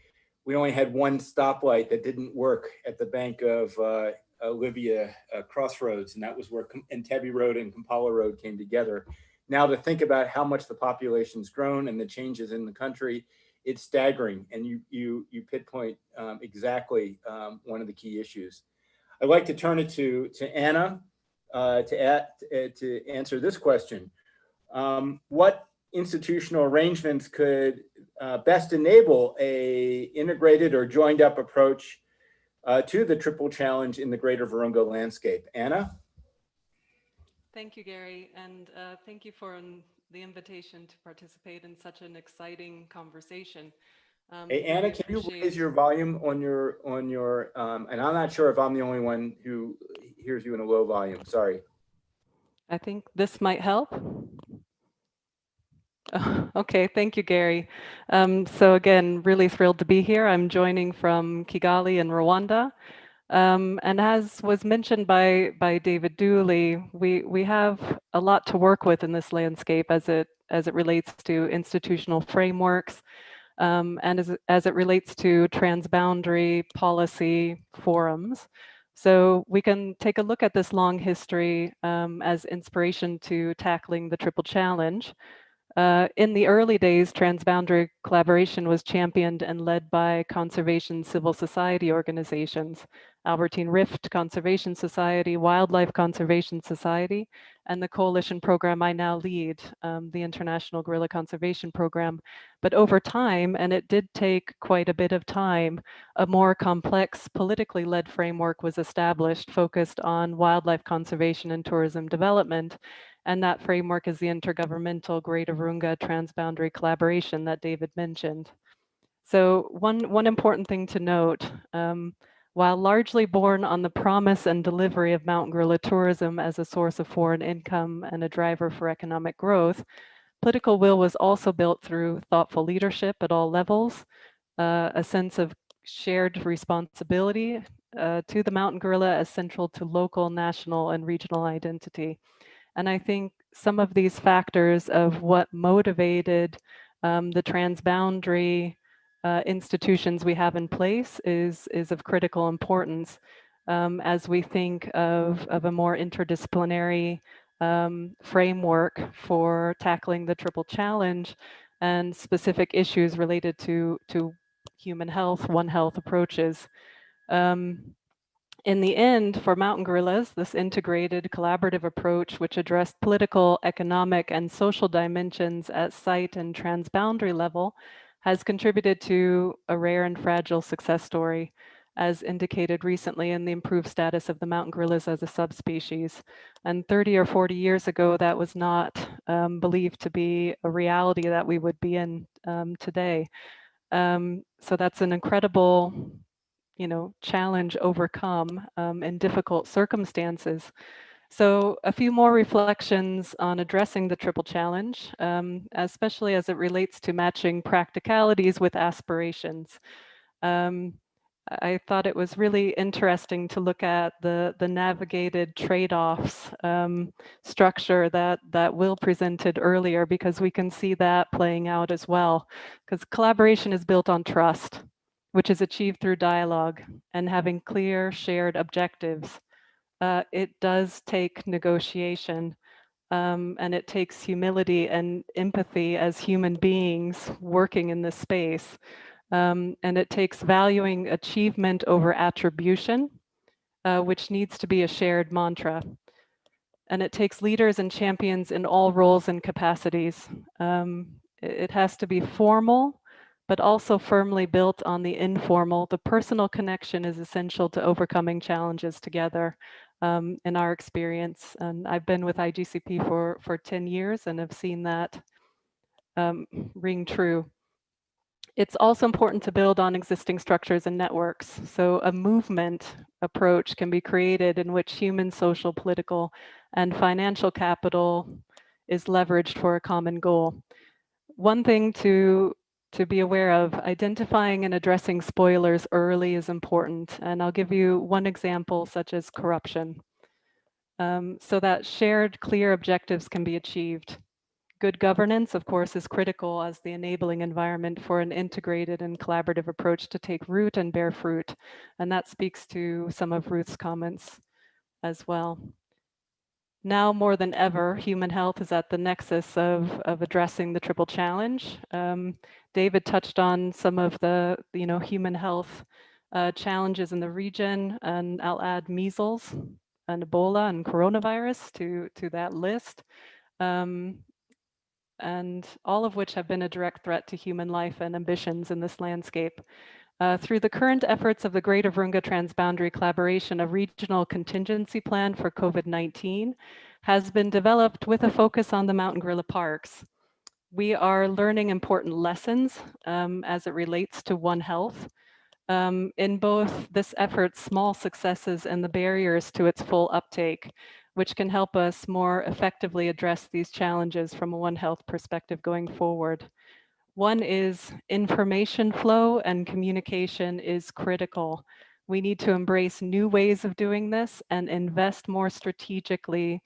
we only had one stoplight that didn't work at the bank of Libya crossroads, and that was where Entebbe Road and Kampala Road came together. Now to think about how much the population's grown and the changes in the country, it's staggering. And you pinpoint exactly one of the key issues. I'd like to turn it to Anna to answer this question. What institutional arrangements could best enable a integrated or joined up approach to the triple challenge in the Greater Virunga landscape? Anna? Thank you, Gary, and thank you for the invitation to participate in such an exciting conversation. Hey, Anna, can you raise your volume on your and I'm not sure if I'm the only one who hears you in a low volume, sorry. I think this might help. Okay, thank you, Gary. So again, really thrilled to be here. I'm joining from Kigali in Rwanda. And as was mentioned by David Dooley, we have a lot to work with in this landscape as it relates to institutional frameworks, and as it relates to transboundary policy forums. So we can take a look at this long history as inspiration to tackling the triple challenge. In the early days, transboundary collaboration was championed and led by conservation civil society organizations, Albertine Rift Conservation Society, Wildlife Conservation Society, and the coalition program I now lead, the International Gorilla Conservation Program. But over time, and it did take quite a bit of time, a more complex politically led framework was established focused on wildlife conservation and tourism development. And that framework is the intergovernmental Greater Virunga transboundary collaboration that David mentioned. So one important thing to note, while largely born on the promise and delivery of mountain gorilla tourism as a source of foreign income and a driver for economic growth, political will was also built through thoughtful leadership at all levels, a sense of shared responsibility to the mountain gorilla as central to local, national, and regional identity. And I think some of these factors of what motivated the transboundary institutions we have in place is of critical importance as we think of a more interdisciplinary framework for tackling the triple challenge and specific issues related to human health, One Health approaches. In the end, for mountain gorillas, this integrated collaborative approach, which addressed political, economic, and social dimensions at site and transboundary level, has contributed to a rare and fragile success story, as indicated recently in the improved status of the mountain gorillas as a subspecies. And 30 or 40 years ago, that was not believed to be a reality that we would be in today. So that's an incredible challenge overcome in difficult circumstances. So a few more reflections on addressing the triple challenge, especially as it relates to matching practicalities with aspirations. I thought it was really interesting to look at the navigated trade-offs structure that Will presented earlier, because we can see that playing out as well, because collaboration is built on trust, which is achieved through dialogue and having clear shared objectives. It does take negotiation, and it takes humility and empathy as human beings working in this space. And it takes valuing achievement over attribution, which needs to be a shared mantra. And it takes leaders and champions in all roles and capacities. It has to be formal, but also firmly built on the informal. The personal connection is essential to overcoming challenges together, in our experience. And I've been with IGCP for 10 years and have seen that ring true. It's also important to build on existing structures and networks. So a movement approach can be created in which human, social, political, and financial capital is leveraged for a common goal. One thing to be aware of, identifying and addressing spoilers early is important. And I'll give you one example, such as corruption, so that shared, clear objectives can be achieved. Good governance, of course, is critical as the enabling environment for an integrated and collaborative approach to take root and bear fruit. And that speaks to some of Ruth's comments as well. Now more than ever, human health is at the nexus of addressing the triple challenge. David touched on some of the human health challenges in the region, and I'll add measles and Ebola and coronavirus to that list. And all of which have been a direct threat to human life and ambitions in this landscape. Through the current efforts of the Greater Virunga Transboundary Collaboration, a regional contingency plan for COVID-19 has been developed with a focus on the mountain gorilla parks. We are learning important lessons as it relates to One Health. In both this effort, small successes and the barriers to its full uptake, which can help us more effectively address these challenges from a One Health perspective going forward. One is information flow and communication is critical. We need to embrace new ways of doing this and invest more strategically,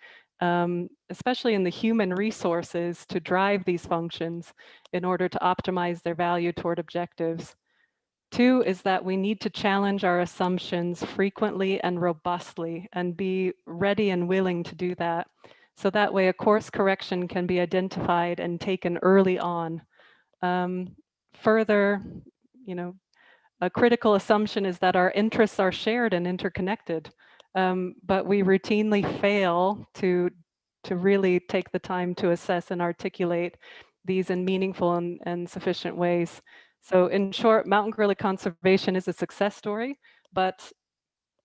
especially in the human resources to drive these functions in order to optimize their value toward objectives. Two is that we need to challenge our assumptions frequently and robustly and be ready and willing to do that. So that way a course correction can be identified and taken early on. Further, a critical assumption is that our interests are shared and interconnected, but we routinely fail to really take the time to assess and articulate these in meaningful and sufficient ways. So in short, mountain gorilla conservation is a success story, but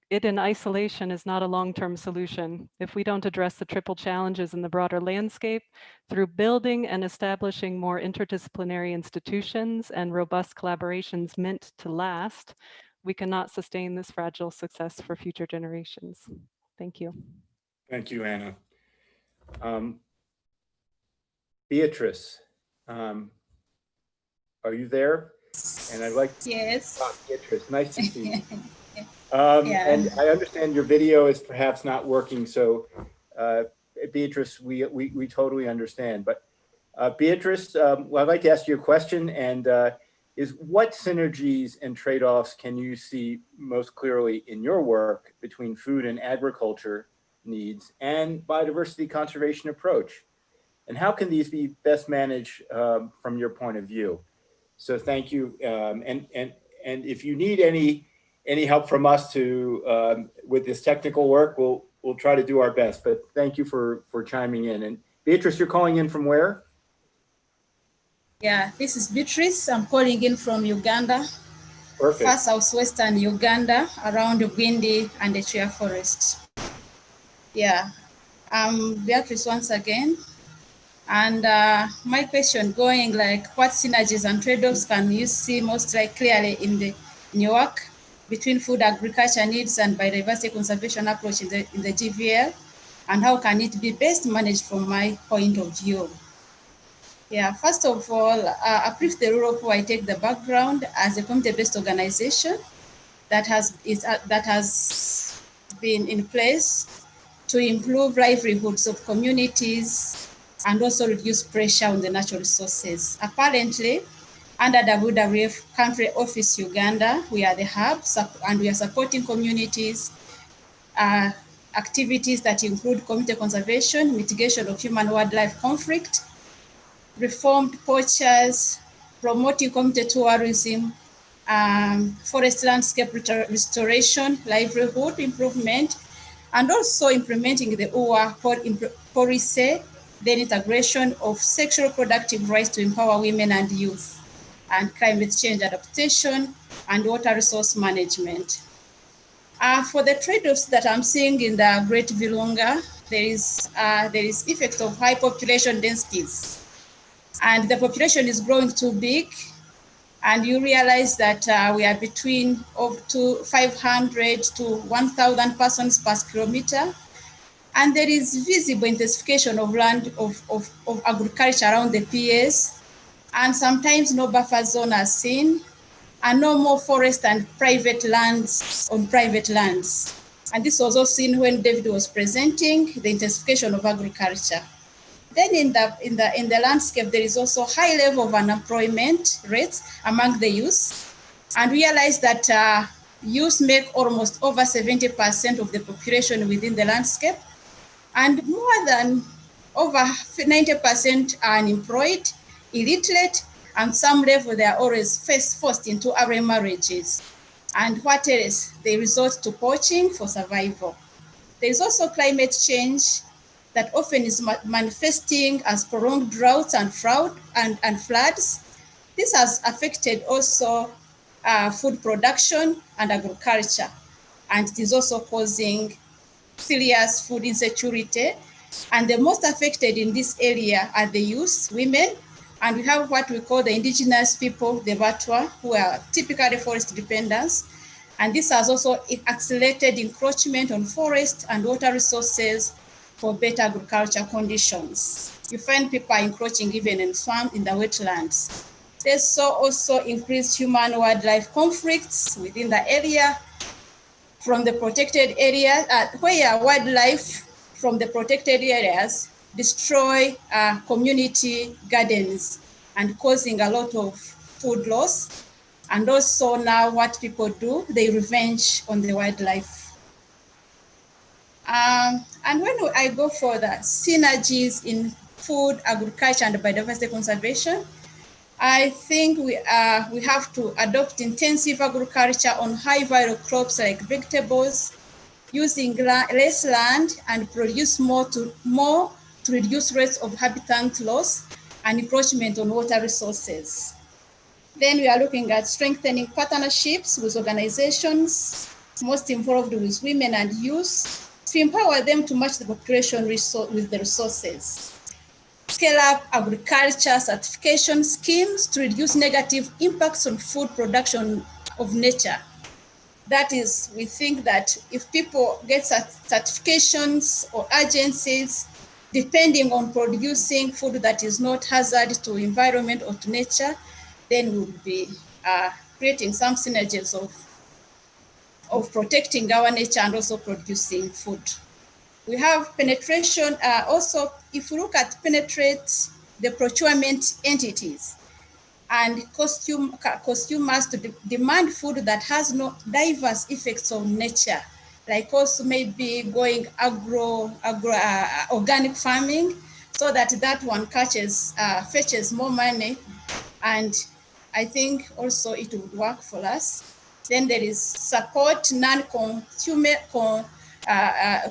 it in isolation is not a long-term solution. If we don't address the triple challenges in the broader landscape through building and establishing more interdisciplinary institutions and robust collaborations meant to last, we cannot sustain this fragile success for future generations. Thank you. Thank you, Anna. Beatrice, are you there? And I'd like to Yes. Beatrice, nice to see you. Yeah. And I understand your video is perhaps not working, so Beatrice, we totally understand. But Beatrice, well, I'd like to ask you a question, and is what synergies and trade-offs can you see most clearly in your work between food and agriculture needs and biodiversity conservation approach? And how can these be best managed from your point of view? So thank you. And if you need any help from us to with this technical work, we'll try to do our best. But thank you for chiming in. And Beatrice, you're calling in from where? Yeah, this is Beatrice. I'm calling in from Uganda. Perfect. Far southwestern Uganda, around Bwindi and the Chia Forest. Yeah, Beatrice once again. And my question going like, what synergies and trade-offs can you see most clearly in your work between food agriculture needs and biodiversity conservation approach in the GVL? And how can it be best managed from my point of view? Yeah, first of all, Uplift the Rural Poor, I take the background as a community-based organization that has been in place to improve livelihoods of communities and also reduce pressure on the natural resources. Apparently, under WWF Country Office Uganda, we are the hub and we are supporting communities activities that include community conservation, mitigation of human-wildlife conflict, reformed poachers, promoting community tourism, forest landscape restoration, livelihood improvement, and also implementing the UWA policy, then integration of sexual reproductive rights to empower women and youth, and climate change adaptation, and water resource management. For the trade-offs that I'm seeing in the Greater Virunga, there is effect of high population densities. And the population is growing too big, and you realize that we are between 500 to 1,000 persons per kilometer, and there is visible intensification of land of agriculture around the PS, and sometimes no buffer zone are seen, and no more forest and private lands on private lands. And this was also seen when David was presenting the intensification of agriculture. Then in the landscape, there is also high level of unemployment rates among the youth, and realize that youth make almost over 70% of the population within the landscape, and more than over 90% are unemployed, illiterate, and some level they are always forced into arranged marriages. And what else? They resort to poaching for survival. There is also climate change that often is manifesting as prolonged droughts and floods. This has affected also food production and agriculture, and it is also causing serious food insecurity. And the most affected in this area are the youth, women, and we have what we call the indigenous people, the Batwa, who are typically forest dependents. And this has also accelerated encroachment on forest and water resources for better agriculture conditions. You find people are encroaching even in farm, in the wetlands. There's also increased human-wildlife conflicts within the area from the protected area, where wildlife from the protected areas destroy community gardens and causing a lot of food loss. And also now what people do, they revenge on the wildlife. And when I go for the synergies in food, agriculture, and biodiversity conservation, I think we have to adopt intensive agriculture on high value crops like vegetables, using less land and produce more to reduce rates of habitat loss and encroachment on water resources. Then we are looking at strengthening partnerships with organizations most involved with women and youth to empower them to match the population with the resources. Scale up agriculture certification schemes to reduce negative impacts on food production of nature. That is, we think that if people get certifications or agencies, depending on producing food that is not hazard to environment or to nature, then we'll be creating some synergies of protecting our nature and also producing food. We have penetration. Also, if you look at penetrate the procurement entities and consumers to demand food that has no diverse effects on nature, like also maybe going organic farming, so that one fetches more money, and I think also it would work for us. Then there is support non-consumer,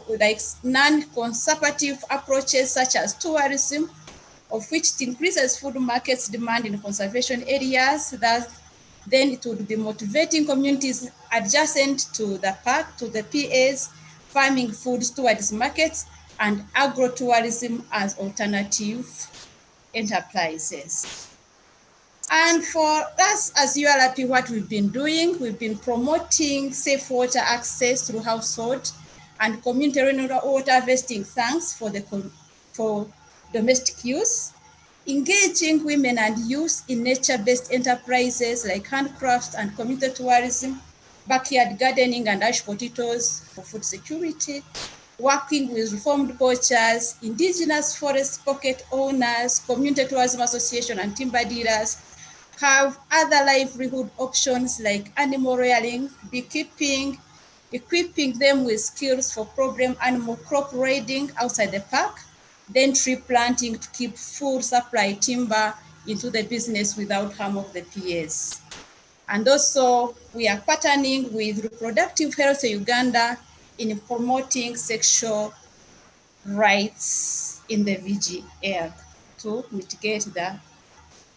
like non-conservative approaches such as tourism, of which it increases food markets demand in conservation areas. That then it would be motivating communities adjacent to the park, to the PAs, farming foods towards markets, and agro-tourism as alternative enterprises. And for us as ULRP, what we've been doing, we've been promoting safe water access through household and community water harvesting tanks for domestic use, engaging women and youth in nature-based enterprises like handcrafts and community tourism, backyard gardening and ash potatoes for food security, working with reformed poachers, indigenous forest pocket owners, community tourism association and timber dealers, have other livelihood options like animal rearing, beekeeping, equipping them with skills for problem animal crop raiding outside the park, then tree planting to keep food supply timber into the business without harm of the PAs. And also we are partnering with Reproductive Health Uganda in promoting sexual rights in the VGL to mitigate the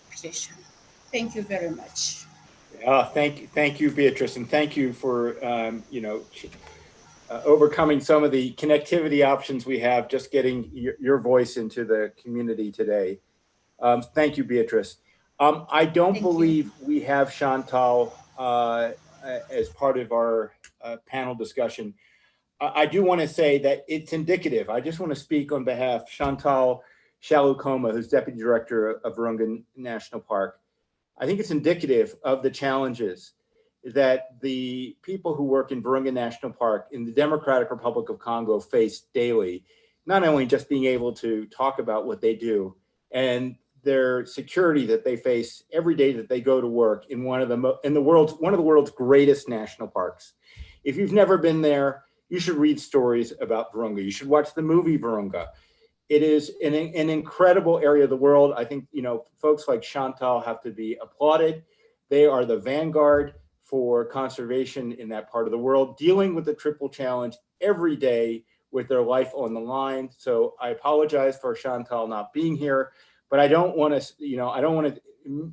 population. Thank you very much. Thank you, Beatrice, and thank you for overcoming some of the connectivity options we have, just getting your voice into the community today. Thank you, Beatrice. I don't believe we have Chantal as part of our panel discussion. I do want to say that it's indicative. I just want to speak on behalf of Chantal Shalukoma, who's Deputy Director of Virunga National Park. I think it's indicative of the challenges that the people who work in Virunga National Park in the Democratic Republic of Congo face daily, not only just being able to talk about what they do and their security that they face every day that they go to work in one of the world's greatest national parks. If you've never been there, you should read stories about Virunga. You should watch the movie Virunga. It is an incredible area of the world. I think, folks like Chantal have to be applauded. They are the vanguard for conservation in that part of the world, dealing with the triple challenge every day with their life on the line. So I apologize for Chantal not being here, but I don't want to,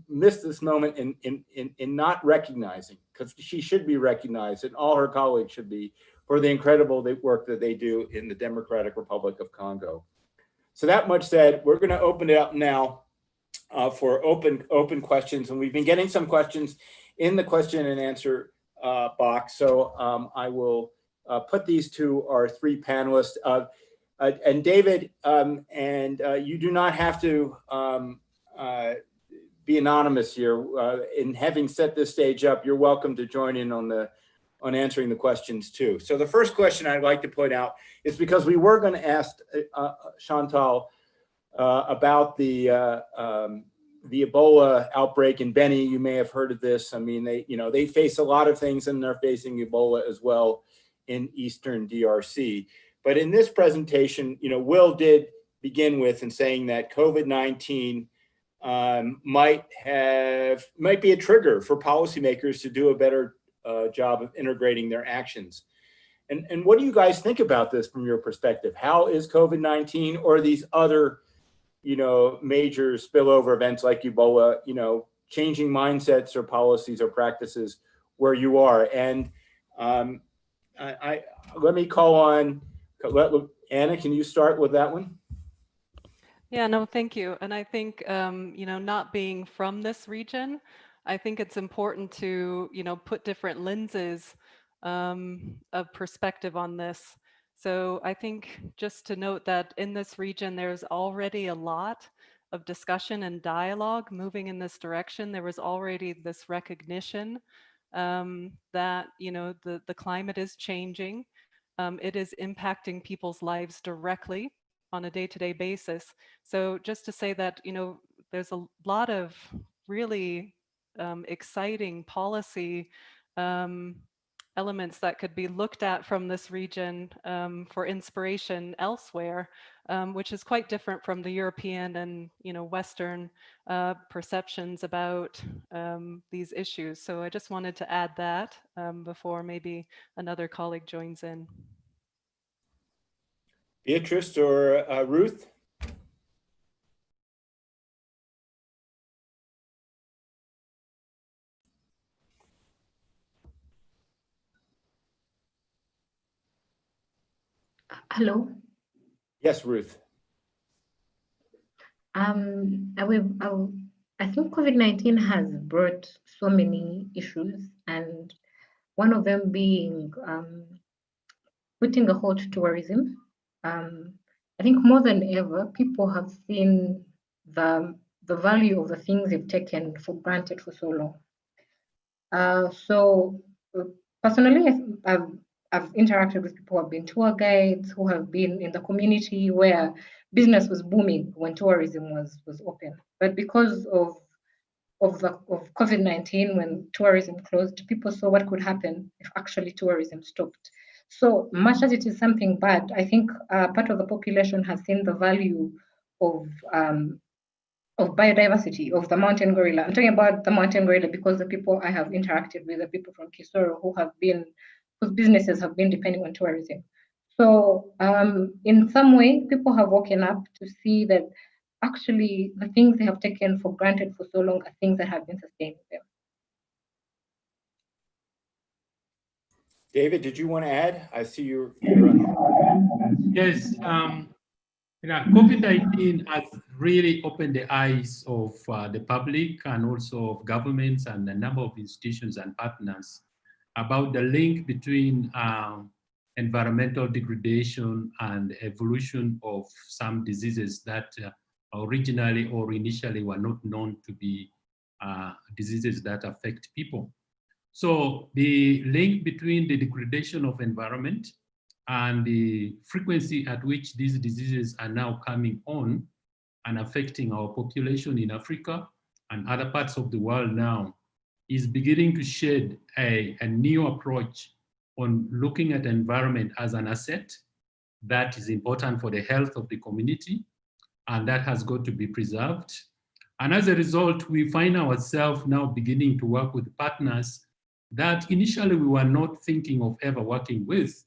miss this moment in not recognizing, because she should be recognized and all her colleagues should be, for the incredible work that they do in the Democratic Republic of Congo. So that much said, we're going to open it up now for open questions, and we've been getting some questions in the question and answer box. So I will put these to our three panelists. And David, you do not have to be anonymous here. In having set this stage up, you're welcome to join in on answering the questions too. So the first question I'd like to point out is, because we were going to ask Chantal about the Ebola outbreak in Beni. You may have heard of this. I mean, they face a lot of things, and they're facing Ebola as well in Eastern DRC. But in this presentation, Will did begin with in saying that COVID-19 might be a trigger for policymakers to do a better job of integrating their actions. And what do you guys think about this from your perspective? How is COVID-19 or these other, major spillover events like Ebola, changing mindsets or policies or practices where you are? And let me call on, Anna, can you start with that one? Yeah, no, thank you. And I think, not being from this region, I think it's important to, put different lenses of perspective on this. So I think just to note that in this region, there's already a lot of discussion and dialogue moving in this direction. There was already this recognition that, the climate is changing. It is impacting people's lives directly on a day-to-day basis. So just to say that, there's a lot of really exciting policy elements that could be looked at from this region for inspiration elsewhere, which is quite different from the European and Western perceptions about these issues. So I just wanted to add that before maybe another colleague joins in. Beatrice or Ruth? Hello. Yes, Ruth. I think COVID-19 has brought so many issues, and one of them being putting a halt to tourism. I think more than ever, people have seen the value of the things they've taken for granted for so long. So personally, I've interacted with people who have been tour guides, who have been in the community where business was booming when tourism was open. But because of COVID-19, when tourism closed, people saw what could happen if actually tourism stopped. So much as it is something bad, I think part of the population has seen the value of biodiversity, of the mountain gorilla. I'm talking about the mountain gorilla because the people I have interacted with, the people from Kisoro whose businesses have been depending on tourism. So in some way, people have woken up to see that actually the things they have taken for granted for so long are things that have been sustaining them. David, did you want to add? I see you're Yes, COVID-19 has really opened the eyes of the public and also of governments and a number of institutions and partners about the link between environmental degradation and evolution of some diseases that originally or initially were not known to be diseases that affect people. So the link between the degradation of environment and the frequency at which these diseases are now coming on and affecting our population in Africa and other parts of the world now is beginning to shed a new approach on looking at the environment as an asset that is important for the health of the community, and that has got to be preserved. And as a result, we find ourselves now beginning to work with partners that initially we were not thinking of ever working with.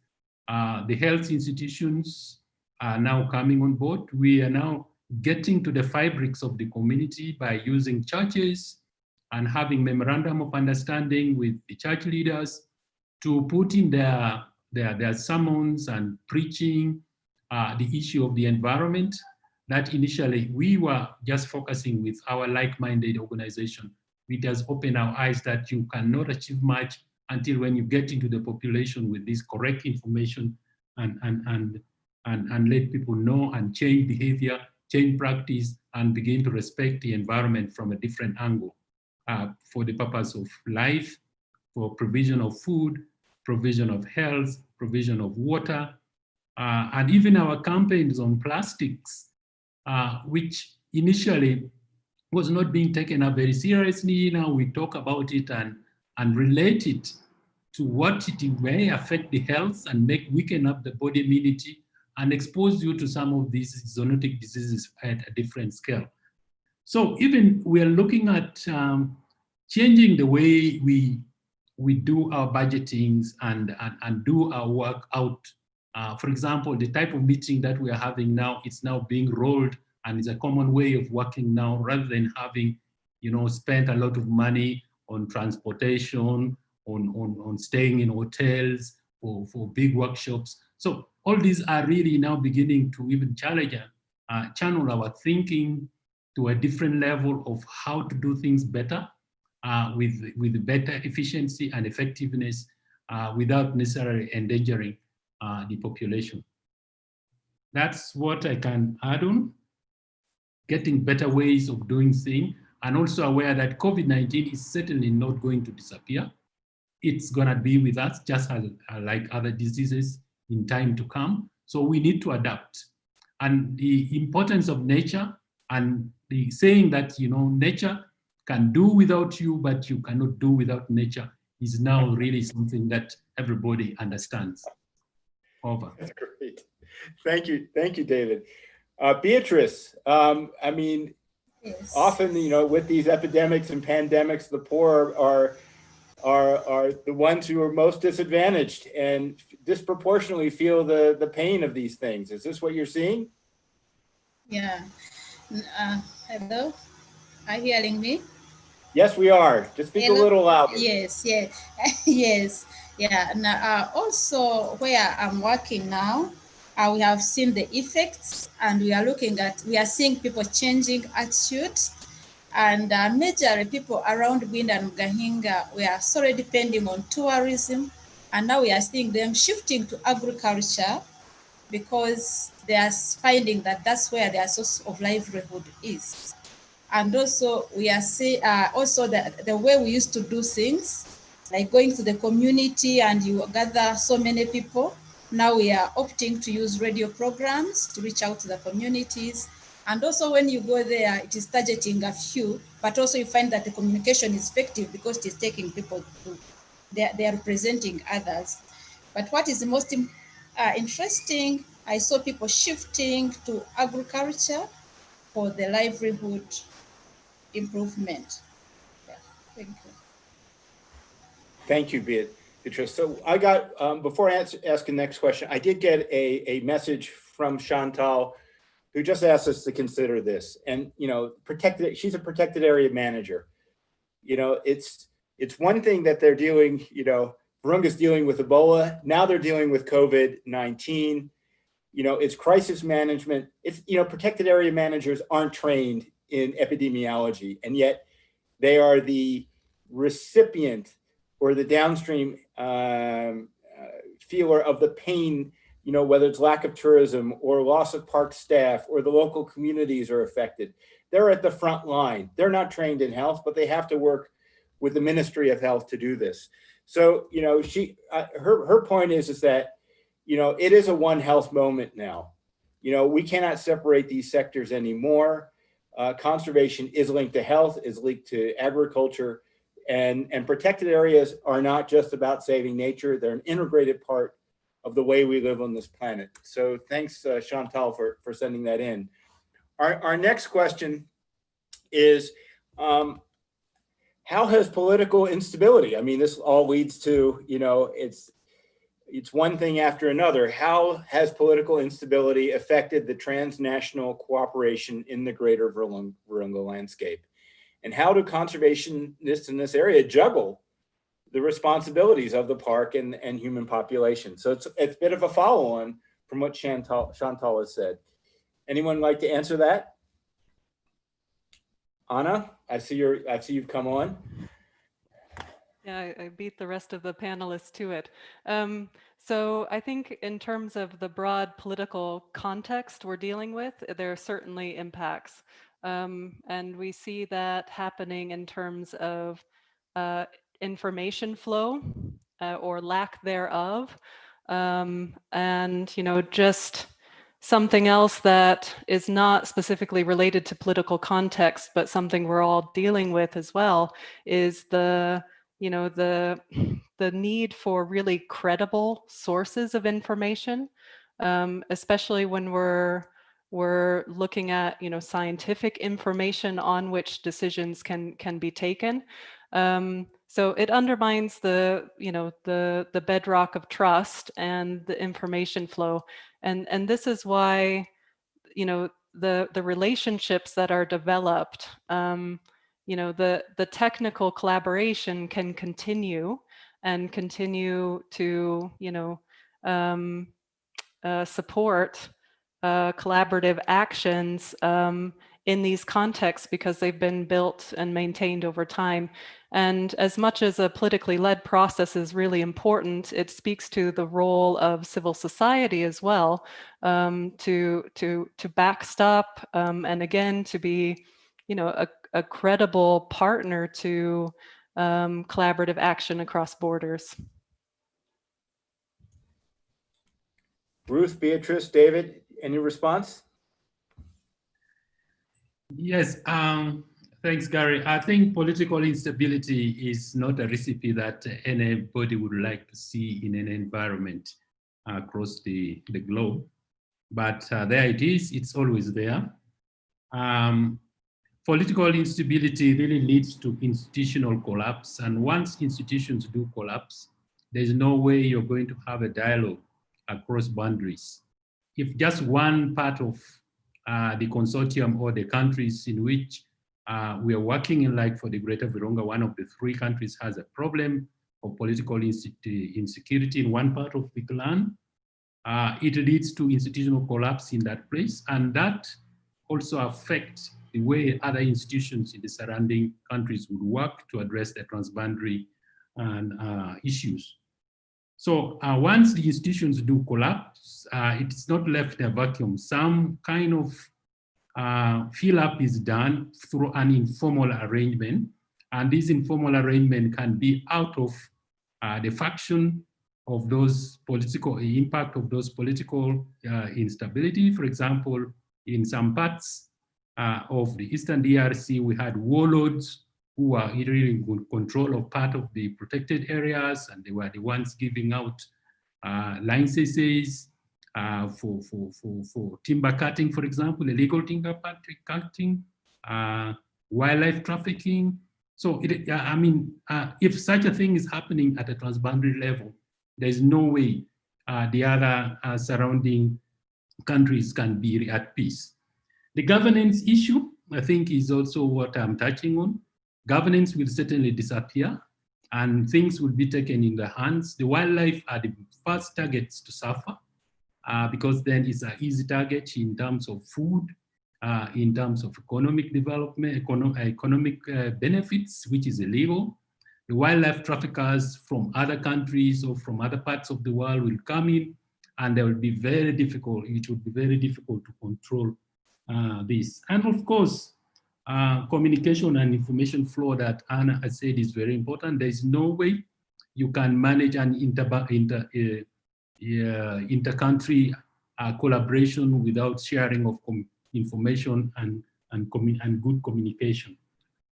The health institutions are now coming on board. We are now getting to the fabrics of the community by using churches and having memorandum of understanding with the church leaders to put in their sermons and preaching the issue of the environment that initially we were just focusing with our like-minded organization. It has opened our eyes that you cannot achieve much until when you get into the population with this correct information and let people know and change behavior, change practice, and begin to respect the environment from a different angle for the purpose of life, for provision of food, provision of health, provision of water, and even our campaigns on plastics, which initially was not being taken up very seriously. Now we talk about it and relate it to what it may affect the health and weaken up the body immunity and expose you to some of these zoonotic diseases at a different scale. So even we are looking at changing the way we do our budgetings and do our work out. For example, the type of meeting that we are having now, it's now being rolled, and it's a common way of working now, rather than having, spent a lot of money on transportation, on staying in hotels for big workshops. So all these are really now beginning to even channel our thinking to a different level of how to do things better, with better efficiency and effectiveness, without necessarily endangering the population. That's what I can add on. Getting better ways of doing things, and also aware that COVID-19 is certainly not going to disappear. It's gonna be with us just as like other diseases in time to come. So we need to adapt. And the importance of nature, and the saying that, nature can do without you, but you cannot do without nature, is now really something that everybody understands. Over. That's great. Thank you, David. Beatrice, I mean, Yes. often, with these epidemics and pandemics, the poor are the ones who are most disadvantaged and disproportionately feel the pain of these things. Is this what you're seeing? Yeah. Hello, are you hearing me? Yes, we are. Just speak a little louder. Yes, yeah, yes, yeah. Now, also where I'm working now, we have seen the effects, and we are seeing people changing attitudes, and majorly people around Bwindi and Gahinga, we are sorely depending on tourism, and now we are seeing them shifting to agriculture, because they are finding that that's where their source of livelihood is. And also we are seeing also the way we used to do things, like going to the community and you gather so many people. Now we are opting to use radio programs to reach out to the communities. And also when you go there, it is targeting a few, but also you find that the communication is effective because it is taking people to, they are representing others. But what is the most interesting, I saw people shifting to agriculture for the livelihood improvement. Yeah, thank you. Thank you, Beatrice. So I got, before I ask the next question, I did get a message from Chantal, who just asked us to consider this. And, she's a protected area manager. It's one thing that they're dealing, Virunga's dealing with Ebola. Now they're dealing with COVID-19. It's crisis management. It's, protected area managers aren't trained in epidemiology, and yet they are the recipient or the downstream feeler of the pain, whether it's lack of tourism or loss of park staff or the local communities are affected. They're at the front line. They're not trained in health, but they have to work with the Ministry of Health to do this. So, her point is that, it is a One Health moment now. We cannot separate these sectors anymore. Conservation is linked to health, is linked to agriculture, and protected areas are not just about saving nature. They're an integrated part of the way we live on this planet. So thanks, Chantal, for sending that in. Our next question is, how has political instability, I mean, this all leads to, it's one thing after another. How has political instability affected the transnational cooperation in the Greater Virunga landscape? And how do conservationists in this area juggle the responsibilities of the park and human population? So it's a bit of a follow-on from what Chantal has said. Anyone like to answer that? Anna, I see you've come on. Yeah, I beat the rest of the panelists to it. So I think in terms of the broad political context we're dealing with, there are certainly impacts. And we see that happening in terms of information flow or lack thereof. And, just something else that is not specifically related to political context, but something we're all dealing with as well, is the need for really credible sources of information. especially when we're looking at, scientific information on which decisions can be taken. So it undermines the bedrock of trust and the information flow. And this is why, the relationships that are developed, the technical collaboration can continue to, support collaborative actions in these contexts, because they've been built and maintained over time. And as much as a politically led process is really important, it speaks to the role of civil society as well, to backstop and again to be, a credible partner to collaborative action across borders. Ruth, Beatrice, David, any response? Yes, thanks, Gary. I think political instability is not a recipe that anybody would like to see in an environment across the globe. But there it is, it's always there. Political instability really leads to institutional collapse. And once institutions do collapse, there's no way you're going to have a dialogue across boundaries. If just one part of the consortium or the countries in which we are working in, like for the Greater Virunga, one of the 3 countries has a problem of political insecurity in one part of the clan, it leads to institutional collapse in that place. And that also affects the way other institutions in the surrounding countries would work to address the transboundary issues. So once the institutions do collapse, it's not left in a vacuum. Some kind of fill up is done through an informal arrangement. And this informal arrangement can be out of the faction of those political impact of those political instability. For example, in some parts of the Eastern DRC, we had warlords who were really in control of part of the protected areas, and they were the ones giving out licenses for timber cutting, for example, illegal timber cutting, wildlife trafficking. So, if such a thing is happening at a transboundary level, there's no way the other surrounding countries can be at peace. The governance issue, I think, is also what I'm touching on. Governance will certainly disappear and things will be taken in the hands. The wildlife are the first targets to suffer because then it's an easy target in terms of food, in terms of economic development, economic benefits, which is illegal. The wildlife traffickers from other countries or from other parts of the world will come in, and they will be very difficult. It would be very difficult to control this. And of course, communication and information flow that Anna has said is very important. There is no way you can manage an inter-country collaboration without sharing of information and good communication.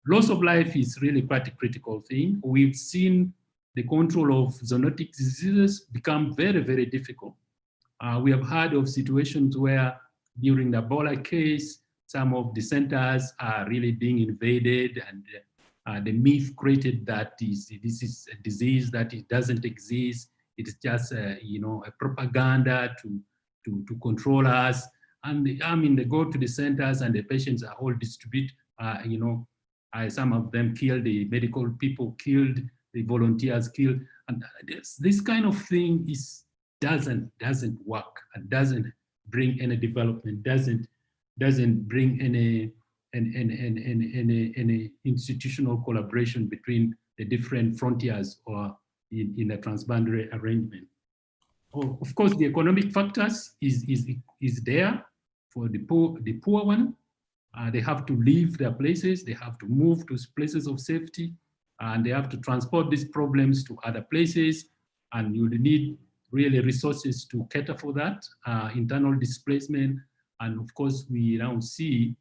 Loss of life is really quite a critical thing. We've seen the control of zoonotic diseases become very, very difficult. We have heard of situations where during the Ebola case, some of the centers are really being invaded, and the myth created that this is a disease that it doesn't exist. It is just a propaganda to control us. And they go to the centers and the patients are all distributed, some of them killed, the medical people killed, the volunteers killed. And this kind of thing doesn't work and doesn't bring any development, doesn't bring any institutional collaboration between the different frontiers or in a transboundary arrangement. Of course, the economic factors is there for the poor one. They have to leave their places, they have to move to places of safety, and they have to transport these problems to other places, and you need really resources to cater for that, internal displacement. And of course, we now see,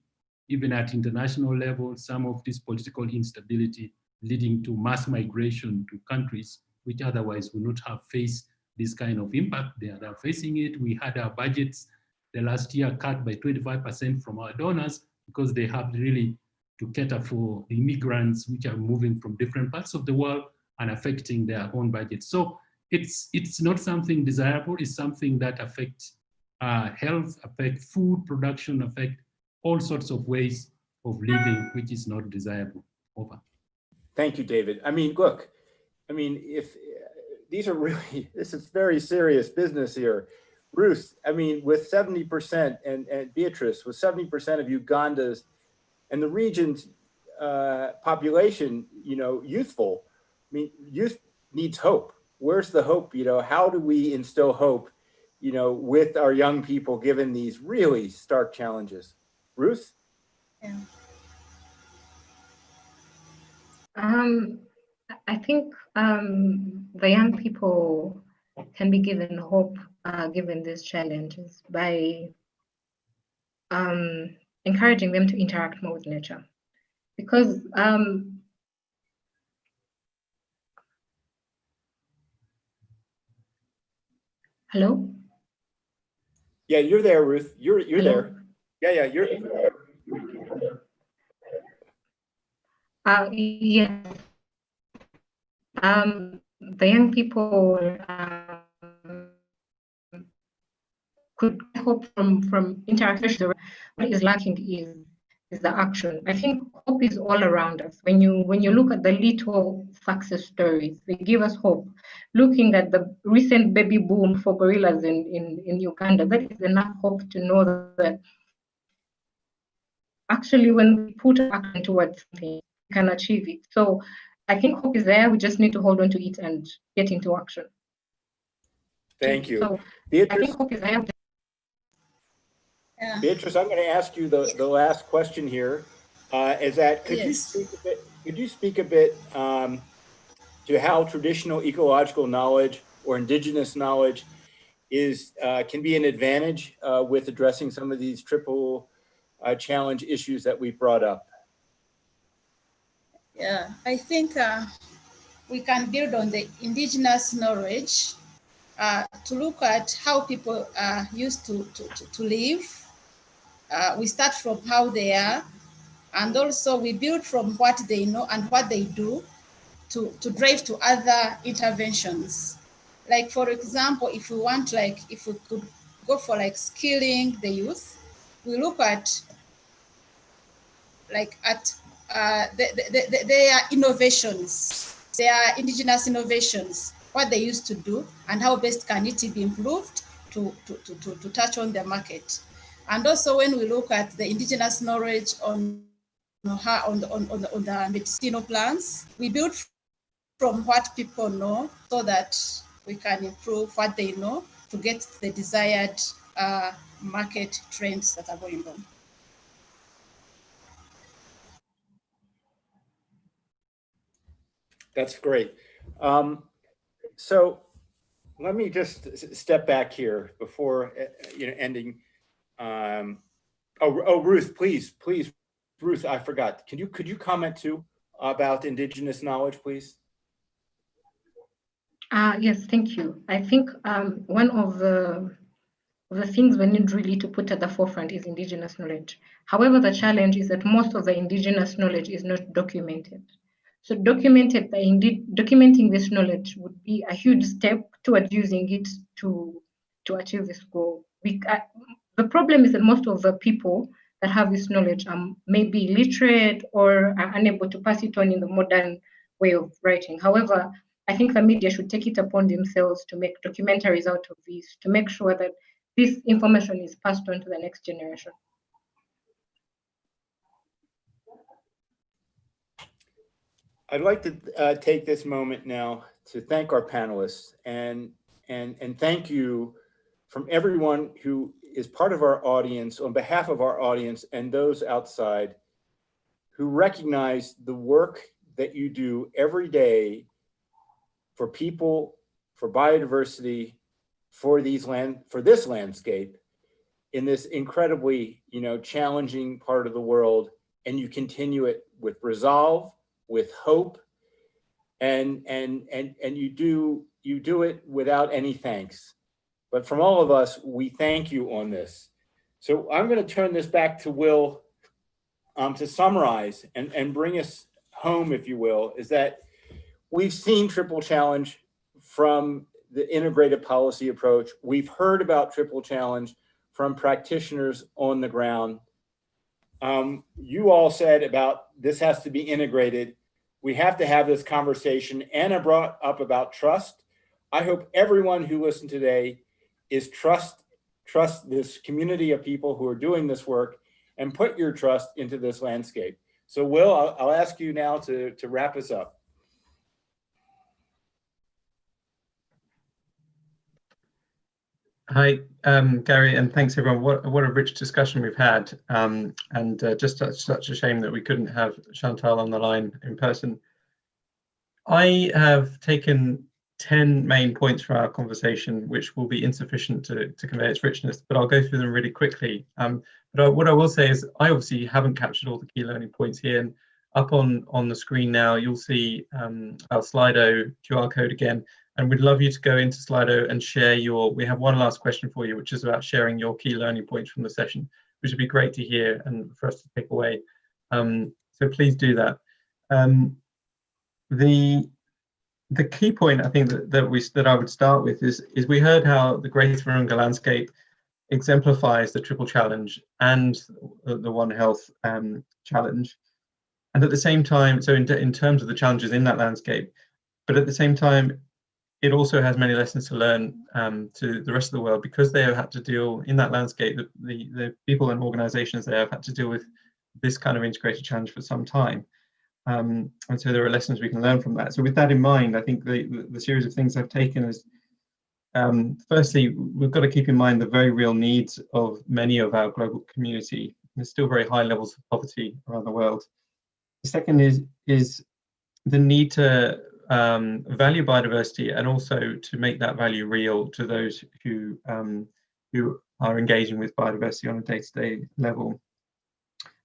even at international level, some of this political instability leading to mass migration to countries which otherwise would not have faced this kind of impact. They are facing it. We had our budgets the last year cut by 25% from our donors because they have really to cater for the immigrants which are moving from different parts of the world and affecting their own budgets. So it's not something desirable. It's something that affects health, affect food production, affect all sorts of ways of living, which is not desirable. Over. Thank you, David. I mean, look, I mean, if these are really, this is very serious business here. Ruth, I mean, with 70% and Beatrice, with 70% of Uganda's and the region's population, you know, youthful, I mean, youth needs hope. Where's the hope? You know, how do we instill hope, you know, with our young people, given these really stark challenges? Ruth? Yeah. I think the young people can be given hope given these challenges by encouraging them to interact more with nature. Because hello? Yeah, you're there, Ruth. You're Hello? there. Yeah, you're. Yes. The young people could hope from interaction. What is lacking is the action. I think hope is all around us. When you look at the little success stories, they give us hope. Looking at the recent baby boom for gorillas in Uganda, that is enough hope to know that actually when we put action towards something, we can achieve it. So I think hope is there. We just need to hold on to it and get into action. Thank you. So Beatrice, I think hope is there. Yeah. Beatrice, I'm going to ask you the last question here. Is that could Yes. you speak a bit to how traditional ecological knowledge or indigenous knowledge is can be an advantage with addressing some of these triple challenge issues that we brought up? Yeah, I think we can build on the indigenous knowledge to look at how people used to live. We start from how they are, and also we build from what they know and what they do to drive to other interventions. Like, for example, if we want, like, if we could go for like skilling the youth, we look at like at their innovations, their indigenous innovations, what they used to do and how best can it be improved to touch on the market. And also when we look at the indigenous knowledge on the medicinal plants, we build from what people know so that we can improve what they know to get the desired market trends that are going on. That's great. So let me just step back here before ending. Ruth, please, Ruth, I forgot. Could you comment too about indigenous knowledge, please? Yes, thank you. I think one of the things we need really to put at the forefront is indigenous knowledge. However, the challenge is that most of the indigenous knowledge is not documented. So documenting this knowledge would be a huge step towards using it to achieve this goal. The problem is that most of the people that have this knowledge may be illiterate or are unable to pass it on in the modern way of writing. However, I think the media should take it upon themselves to make documentaries out of this, to make sure that this information is passed on to the next generation. I'd like to take this moment now to thank our panelists and thank you from everyone who is part of our audience, on behalf of our audience and those outside who recognize the work that you do every day for people, for biodiversity, for this landscape in this incredibly challenging part of the world, and you continue it with resolve, with hope, and you do it without any thanks. But from all of us, we thank you on this. So I'm going to turn this back to Will to summarize and bring us home, if you will, is that we've seen Triple Challenge from the integrated policy approach. We've heard about Triple Challenge from practitioners on the ground. You all said about this has to be integrated. We have to have this conversation. Anna brought up about trust. I hope everyone who listened today is trust this community of people who are doing this work and put your trust into this landscape. So Will, I'll ask you now to wrap us up. Hi, Gary, and thanks everyone. What a rich discussion we've had, and just such a shame that we couldn't have Chantal on the line in person. I have taken 10 main points from our conversation, which will be insufficient to convey its richness, but I'll go through them really quickly. But what I will say is I obviously haven't captured all the key learning points here, and up on the screen now, you'll see our Slido QR code again. And we'd love you to go into Slido and share we have one last question for you, which is about sharing your key learning points from the session, which would be great to hear and for us to take away. So please do that. The key point I think that I would start with is we heard how the Greater Virunga landscape exemplifies the Triple Challenge and the One Health challenge. And at the same time, so in terms of the challenges in that landscape, but at the same time, it also has many lessons to learn to the rest of the world, because they have had to deal in that landscape, the people and organizations there have had to deal with this kind of integrated challenge for some time. And so there are lessons we can learn from that. So with that in mind, I think the series of things I've taken is, firstly, we've got to keep in mind the very real needs of many of our global community. There's still very high levels of poverty around the world. The second is the need to value biodiversity, and also to make that value real to those who are engaging with biodiversity on a day-to-day level.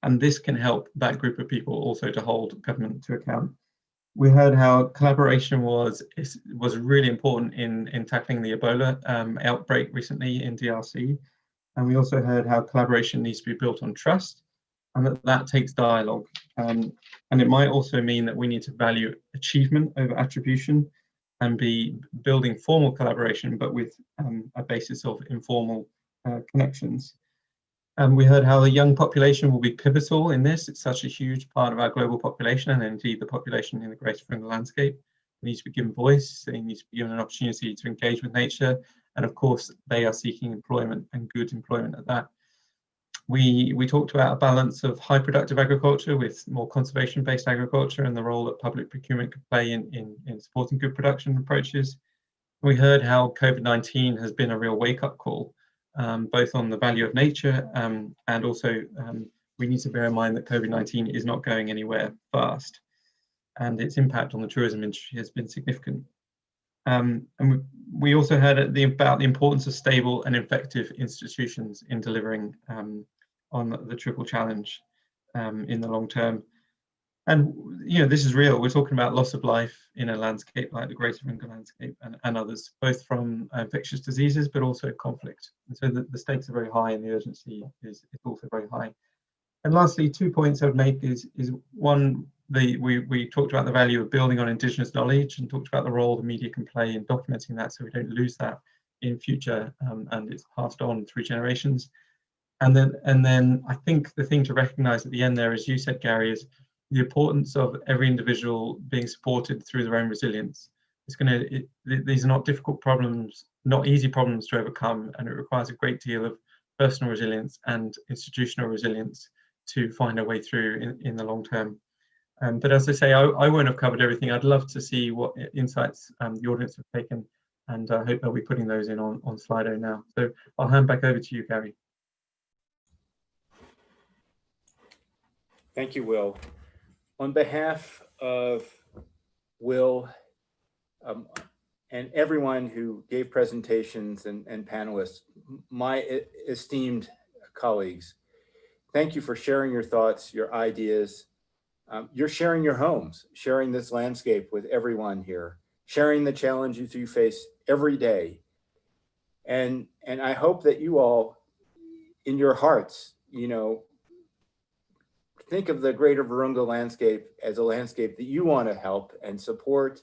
And this can help that group of people also to hold government to account. We heard how collaboration was really important in tackling the Ebola outbreak recently in DRC. And we also heard how collaboration needs to be built on trust, and that takes dialogue. And it might also mean that we need to value achievement over attribution and be building formal collaboration, but with a basis of informal connections. And we heard how the young population will be pivotal in this. It's such a huge part of our global population, and indeed the population in the Greater Virunga landscape. They need to be given voice, they need to be given an opportunity to engage with nature, and of course they are seeking employment, and good employment at that. We talked about a balance of high productive agriculture with more conservation-based agriculture, and the role that public procurement could play in supporting good production approaches. We heard how COVID-19 has been a real wake-up call, both on the value of nature, and also we need to bear in mind that COVID-19 is not going anywhere fast, and its impact on the tourism industry has been significant. And we also heard about the importance of stable and effective institutions in delivering on the Triple Challenge in the long term. And this is real. We're talking about loss of life in a landscape like the Greater Virunga landscape and others, both from infectious diseases, but also conflict. And so the stakes are very high, and the urgency is also very high. And lastly, 2 points I would make is one, we talked about the value of building on Indigenous knowledge, and talked about the role the media can play in documenting that, so we don't lose that in future, and it's passed on through generations. And then I think the thing to recognise at the end there, as you said, Gary, is the importance of every individual being supported through their own resilience. These are not difficult problems, not easy problems to overcome, and it requires a great deal of personal resilience and institutional resilience to find a way through in the long term. But as I say, I won't have covered everything. I'd love to see what insights the audience have taken, and I hope they'll be putting those in on Slido now. So I'll hand back over to you, Gary. Thank you, Will. On behalf of Will and everyone who gave presentations and panelists, my esteemed colleagues, thank you for sharing your thoughts, your ideas, You're sharing your homes, sharing this landscape with everyone here, sharing the challenges you face every day. And I hope that you all, in your hearts, think of the Greater Virunga landscape as a landscape that you want to help and support,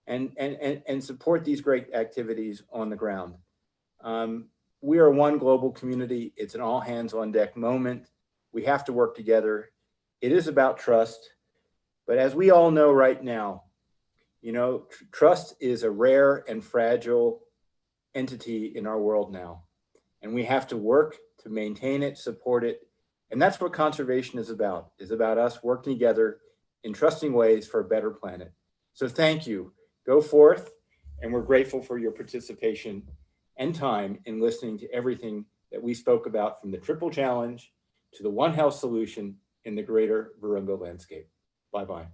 and support these great activities on the ground. We are one global community. It's an all hands on deck moment. We have to work together. It is about trust. But as we all know right now, trust is a rare and fragile entity in our world now. And we have to work to maintain it, support it. And that's what conservation is about us working together in trusting ways for a better planet. So thank you. Go forth, and we're grateful for your participation and time in listening to everything that we spoke about, from the Triple Challenge to the One Health solution in the Greater Virunga landscape. Bye-bye.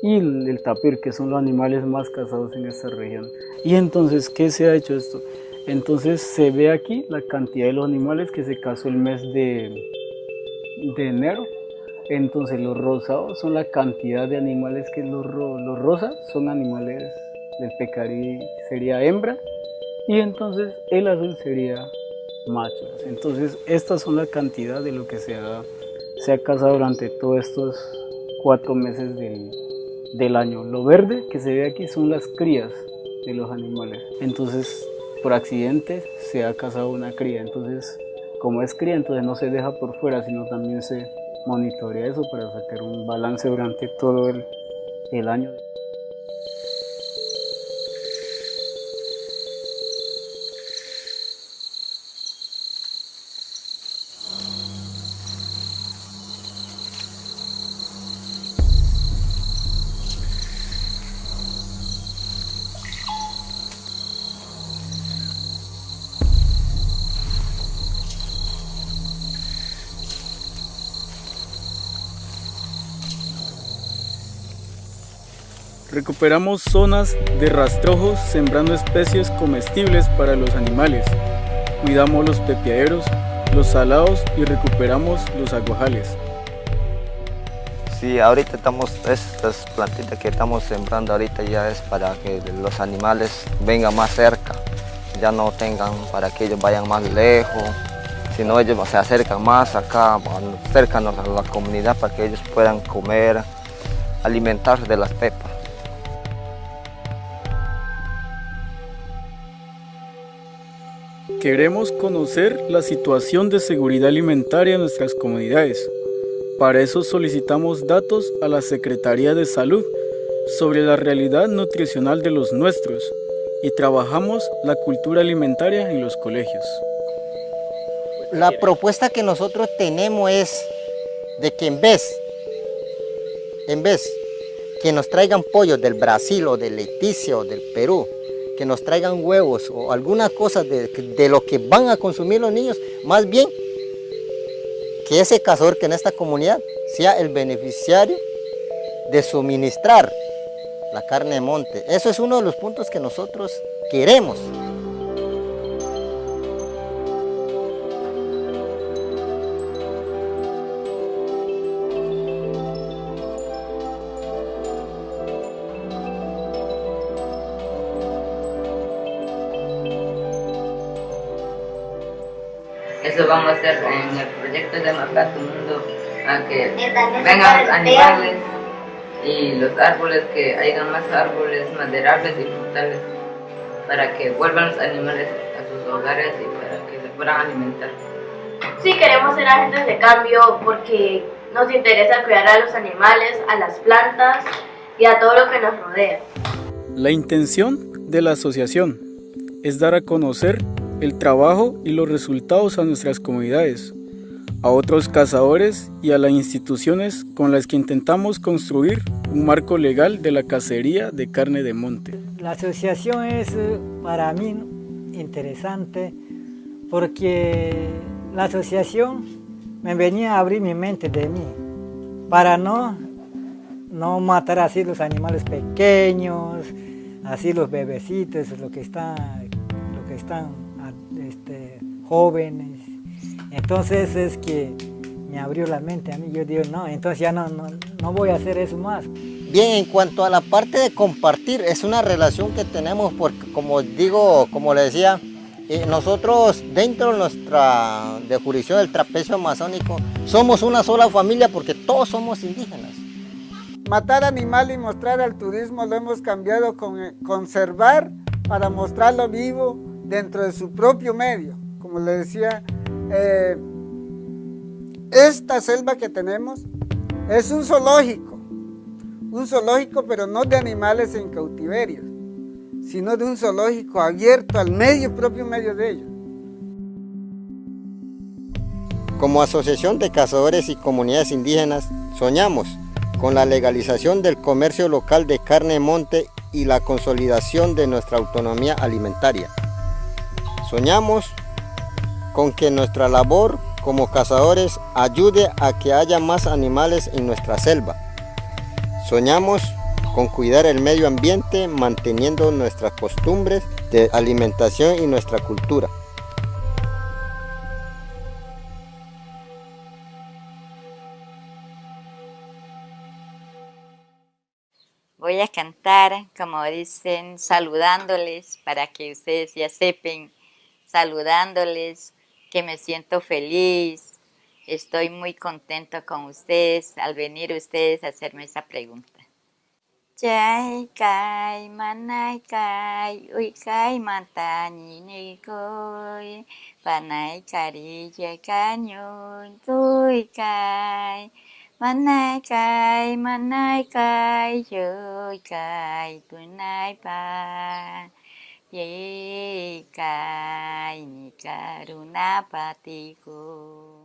y el tapir, que son los animales más cazados en esta región. Y entonces, ¿qué se ha hecho esto? Entonces se ve aquí la cantidad de los animales que se cazó el mes de enero. Entonces los rosados son la cantidad de animales que los rosas son animales del pecarí, sería hembra, y entonces el azul sería machos. Entonces estas son la cantidad de lo que se ha cazado durante todos estos 4 meses del año. Lo verde que se ve aquí son las crías de los animales. Entonces por accidente se ha cazado una cría. Entonces como es cría, entonces no se deja por fuera, sino también se monitorea eso para sacar un balance durante todo el año. Recuperamos zonas de rastrojos sembrando especies comestibles para los animales. Cuidamos los pepiaderos, los salados y recuperamos los aguajales. Sí, ahorita estas plantitas que estamos sembrando ahorita ya es para que los animales vengan más cerca, ya no tengan para que ellos vayan más lejos, sino ellos se acercan más acá, cercanos a la comunidad para que ellos puedan comer, alimentarse de las pepas. Queremos conocer la situación de seguridad alimentaria en nuestras comunidades. Para eso solicitamos datos a la Secretaría de Salud sobre la realidad nutricional de los nuestros y trabajamos la cultura alimentaria en los colegios. La propuesta que nosotros tenemos es de que en vez que nos traigan pollos del Brasil o de Leticia o del Perú, que nos traigan huevos o alguna cosa de lo que van a consumir los niños, más bien que ese cazador que en esta comunidad sea el beneficiario de suministrar la carne de monte. Eso es uno de los puntos que nosotros queremos. Eso vamos a hacer en el proyecto de Marcar tu Mundo, a que vengan los animales y los árboles, que hayan más árboles maderables y frutales, para que vuelvan los animales a sus hogares y para que se puedan alimentar. Sí, queremos ser agentes de cambio porque nos interesa cuidar a los animales, a las plantas y a todo lo que nos rodea. La intención de la asociación es dar a conocer el trabajo y los resultados a nuestras comunidades, a otros cazadores y a las instituciones con las que intentamos construir un marco legal de la cacería de carne de monte. La asociación es para mí interesante porque la asociación me venía a abrir mi mente de mí para no matar así los animales pequeños, así los bebecitos, los que están jóvenes. Entonces es que me abrió la mente a mí. Yo digo, no, entonces ya no voy a hacer eso más. Bien, en cuanto a la parte de compartir, es una relación que tenemos porque, como digo, como le decía, nosotros dentro de nuestra jurisdicción del trapecio amazónico somos una sola familia porque todos somos indígenas. Matar animal y mostrar al turismo lo hemos cambiado con conservar para mostrarlo vivo dentro de su propio medio. Como le decía, esta selva que tenemos es un zoológico pero no de animales en cautiverio, sino de un zoológico abierto al propio medio de ellos. Como Asociación de Cazadores y Comunidades Indígenas, soñamos con la legalización del comercio local de carne de monte y la consolidación de nuestra autonomía alimentaria. Soñamos con que nuestra labor como cazadores ayude a que haya más animales en nuestra selva. Soñamos con cuidar el medio ambiente, manteniendo nuestras costumbres de alimentación y nuestra cultura. Voy a cantar, como dicen, saludándoles para que ustedes ya sepan, saludándoles, que me siento feliz, estoy muy contento con ustedes al venir ustedes a hacerme esa pregunta. Chai kai manai kai ui kai manta ni ni koi panai kari je kanyun tui kai manai kai joi kai tunai pa ye kai ni karuna patiku.